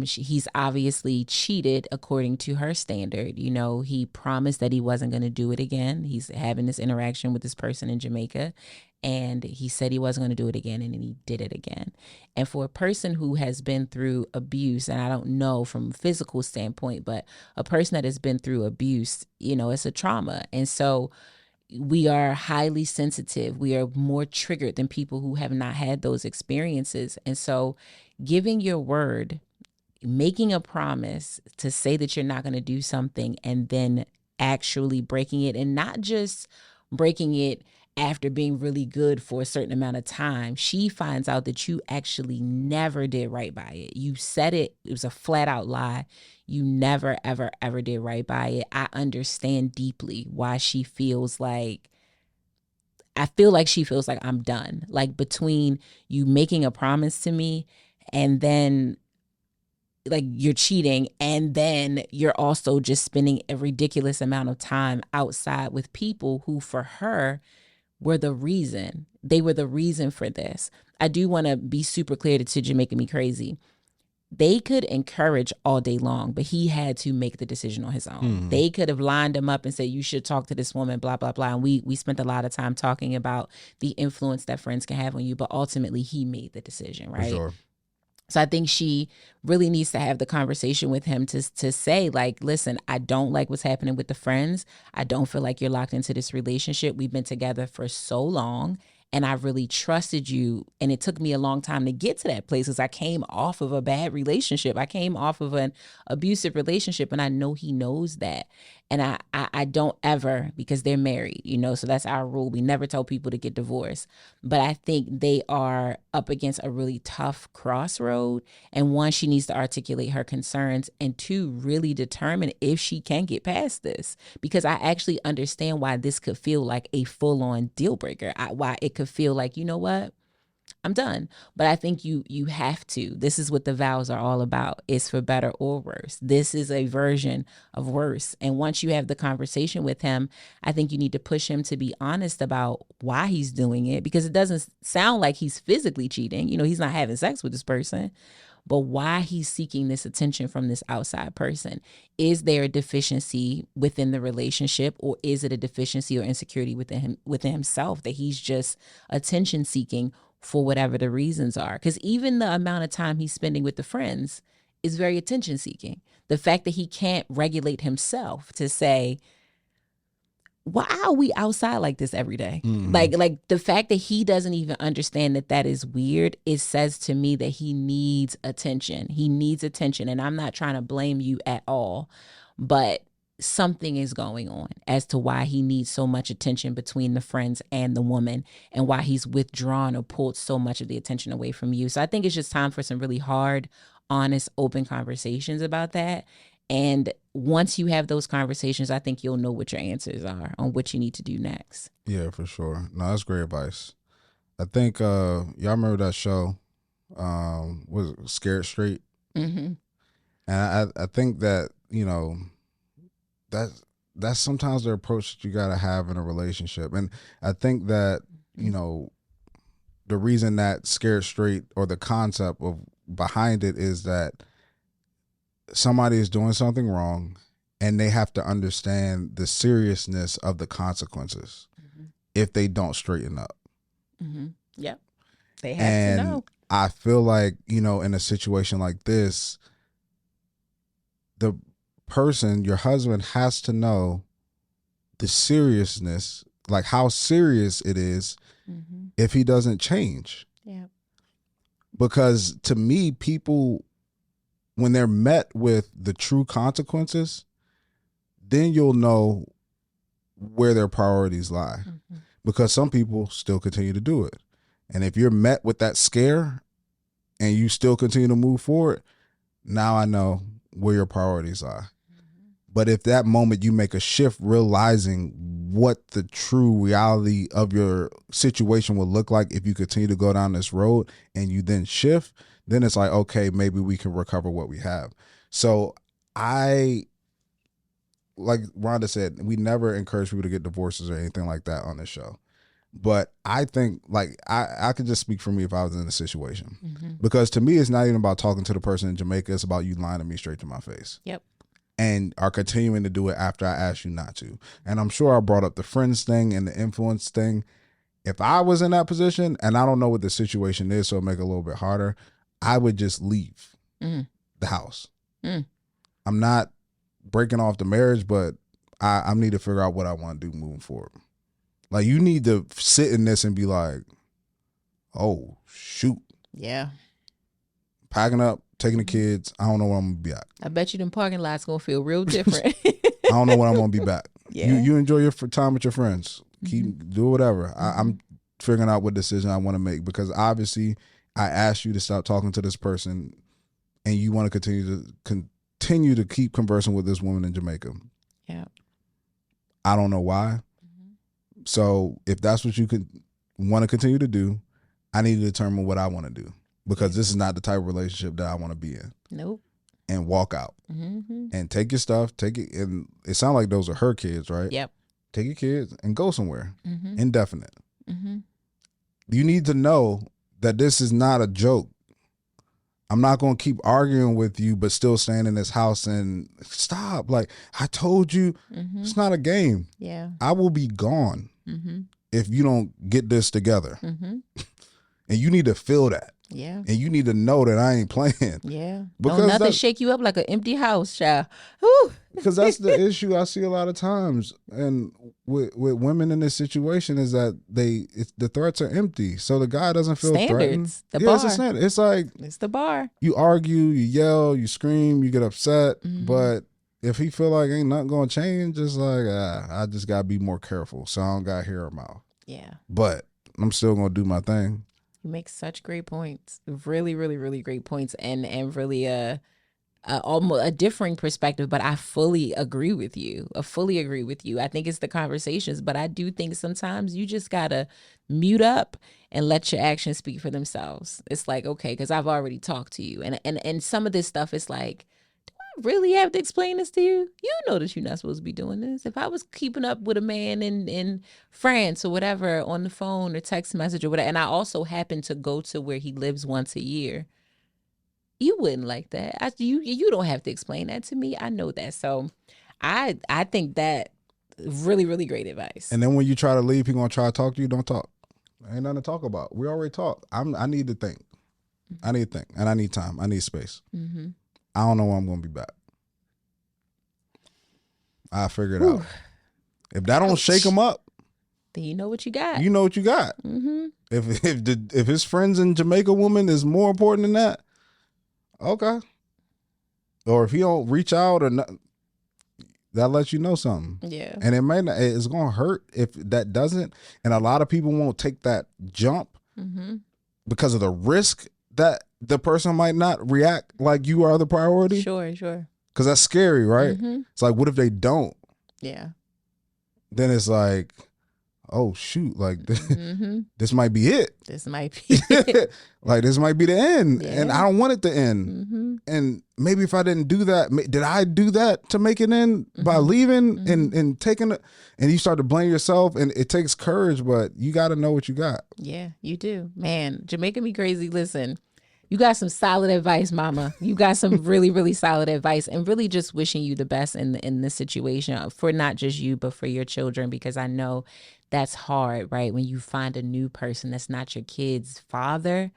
He's obviously cheated according to her standard. He promised that he wasn't going to do it again. He's having this interaction with this person in Jamaica. and he said he wasn't going to do it again, and then he did it again. And for a person who has been through abuse, and I don't know from a physical standpoint, but a person that has been through abuse, it's a trauma. And so we are highly sensitive. We are more triggered than people who have not had those experiences. And so giving your word, making a promise to say that you're not going to do something, and then actually breaking it, and not just breaking it after being really good for a certain amount of time. She finds out that you actually never did right by it. You said it was a flat out lie. You never, ever, ever did right by it. I understand deeply why she feels like, I feel like she feels like I'm done. Like, between you making a promise to me, and then like you're cheating, and then you're also just spending a ridiculous amount of time outside with people who, for her, were the reason. They were the reason for this. I do want to be super clear to Jamaica Me Crazy. They could encourage all day long, but he had to make the decision on his own. They could have lined him up and said, you should talk to this woman, blah, blah, blah. And we spent a lot of time talking about the influence that friends can have on you, but ultimately he made the decision, right? For sure. So I think she really needs to have the conversation with him to say, like, listen, I don't like what's happening with the friends. I don't feel like you're locked into this relationship. We've been together for so long, and I really trusted you. And it took me a long time to get to that place, because I came off of a bad relationship. I came off of an abusive relationship, and I know he knows that. And I don't ever, because they're married, so that's our rule. We never tell people to get divorced. But I think they are up against a really tough crossroad. And one, she needs to articulate her concerns, and two, really determine if she can get past this. Because I actually understand why this could feel like a full-on deal breaker. Why it could feel like, you know what? I'm done. But I think you have to. This is what the vows are all about. It's for better or worse. This is a version of worse. And once you have the conversation with him, I think you need to push him to be honest about why he's doing it, because it doesn't sound like he's physically cheating. He's not having sex with this person, but why he's seeking this attention from this outside person. Is there a deficiency within the relationship, or is it a deficiency or insecurity within himself, that he's just attention seeking for whatever the reasons are? Because even the amount of time he's spending with the friends is very attention seeking. The fact that he can't regulate himself to say, why are we outside like this every day? Like the fact that he doesn't even understand that is weird, it says to me that he needs attention. He needs attention. And I'm not trying to blame you at all, but something is going on as to why he needs so much attention between the friends and the woman, and why he's withdrawn or pulled so much of the attention away from you. So I think it's just time for some really hard, honest, open conversations about that. And once you have those conversations, I think you'll know what your answers are on what you need to do next. Yeah, for sure. No, that's great advice. I think y'all remember that show, was it Scared Straight? And I think that, that's sometimes the approach that you got to have in a relationship. And I think that, the reason that Scared Straight, or the concept of behind it, is that somebody is doing something wrong, and they have to understand the seriousness of the consequences if they don't straighten up. Yeah, they have to know. I feel like, in a situation like this, the person, your husband, has to know the seriousness, like how serious it is if he doesn't change. Yeah. Because to me, people, when they're met with the true consequences, then you'll know where their priorities lie. Because some people still continue to do it. And if you're met with that scare and you still continue to move forward, now I know where your priorities are. But if that moment you make a shift, realizing what the true reality of your situation will look like if you continue to go down this road, and you then shift, then it's like, okay, maybe we can recover what we have. So like Rhonda said, we never encourage people to get divorces or anything like that on this show. But I think, like, I could just speak for me if I was in a situation. Because to me, it's not even about talking to the person in Jamaica. It's about you lying to me straight to my face. Yep. And are continuing to do it after I asked you not to. And I'm sure I brought up the friends thing and the influence thing. If I was in that position, and I don't know what the situation is, so it'll make it a little bit harder, I would just leave the house. I'm not breaking off the marriage, but I need to figure out what I want to do moving forward. Like, you need to sit in this and be like, oh, shoot. Yeah. Packing up, taking the kids. I don't know when I'm going to be back. I bet you them parking lots going to feel real different. I don't know when I'm going to be back. Yeah. You enjoy your time with your friends. Do whatever. I'm figuring out what decision I want to make, because obviously I asked you to stop talking to this person and you want to continue to keep conversing with this woman in Jamaica. Yeah. I don't know why. So if that's what you want to continue to do, I need to determine what I want to do, because this is not the type of relationship that I want to be in. Nope. And walk out and take your stuff, take it. And it sounds like those are her kids, right? Yep. Take your kids and go somewhere. Indefinite. You need to know that this is not a joke. I'm not going to keep arguing with you, but still staying in this house and stop. Like, I told you, it's not a game. Yeah. I will be gone if you don't get this together. And you need to feel that. Yeah. And you need to know that I ain't playing. Yeah. Don't nothing shake you up like an empty house, child. Whew. Because that's the issue I see a lot of times. And with women in this situation is that the threats are empty. So the guy doesn't feel threatened. The bar. It's a standard. It's like, it's the bar. You argue, you yell, you scream, you get upset. But if he feel like ain't nothing going to change, it's like, I just got to be more careful so I don't got to hear her mouth. Yeah. But I'm still going to do my thing. You make such great points. Really, really, really great points, and really almost a differing perspective, but I fully agree with you. I think it's the conversations, but I do think sometimes you just gotta mute up and let your actions speak for themselves. It's like, okay, because I've already talked to you, and some of this stuff is like, really have to explain this to you? You know that you're not supposed to be doing this. If I was keeping up with a man in France or whatever on the phone or text message or whatever, and I also happen to go to where he lives once a year, you wouldn't like that. You don't have to explain that to me. I know that. So I think that really, really great advice. And then when you try to leave, he gonna try to talk to you. Don't talk. Ain't nothing to talk about. We already talked. I need to think. I need to think, and I need time. I need space. I don't know when I'm going to be back. I'll figure it out. If that don't shake him up, then you know what you got. You know what you got. If his friends in Jamaica woman is more important than that, okay. Or if he don't reach out or not, that lets you know something. Yeah. And it may not, it's going to hurt if that doesn't. And a lot of people won't take that jump because of the risk that the person might not react like you are the priority. Sure. Because that's scary, right? It's like, what if they don't? Yeah. Then it's like, oh, shoot, like this might be it. This might be it. Like, this might be the end. Yeah. And I don't want it to end. And maybe if I didn't do that, did I do that to make it end by leaving and taking it? And you start to blame yourself, and it takes courage, but you got to know what you got. Yeah, you do. Man, Jamaica me crazy. Listen, you got some solid advice, mama. You got some really, really solid advice, and really just wishing you the best in this situation for not just you, but for your children, because I know that's hard, right? When you find a new person that's not your kid's father,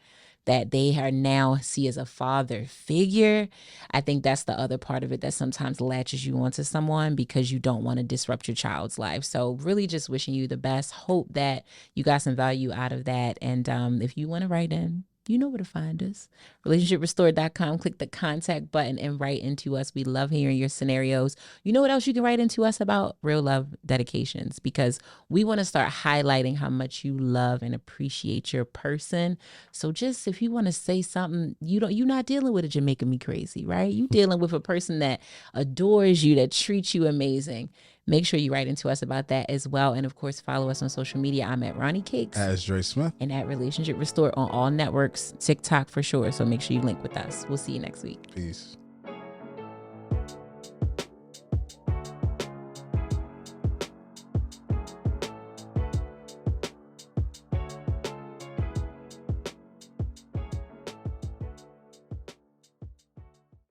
that they are now see as a father figure. I think that's the other part of it that sometimes latches you onto someone because you don't want to disrupt your child's life. So really just wishing you the best. Hope that you got some value out of that. And if you want to write in, you know where to find us. RelationshipRestored.com. Click the contact button and write into us. We love hearing your scenarios. You know what else you can write into us about? Real love dedications, because we want to start highlighting how much you love and appreciate your person. So just if you want to say something, you're not dealing with a Jamaica me crazy, right? You dealing with a person that adores you, that treats you amazing. Make sure you write into us about that as well. And of course, follow us on social media. I'm at Ronnie Cakes. As Dre Smith. And at Relationship Restored on all networks, TikTok for sure. So make sure you link with us. We'll see you next week. Peace.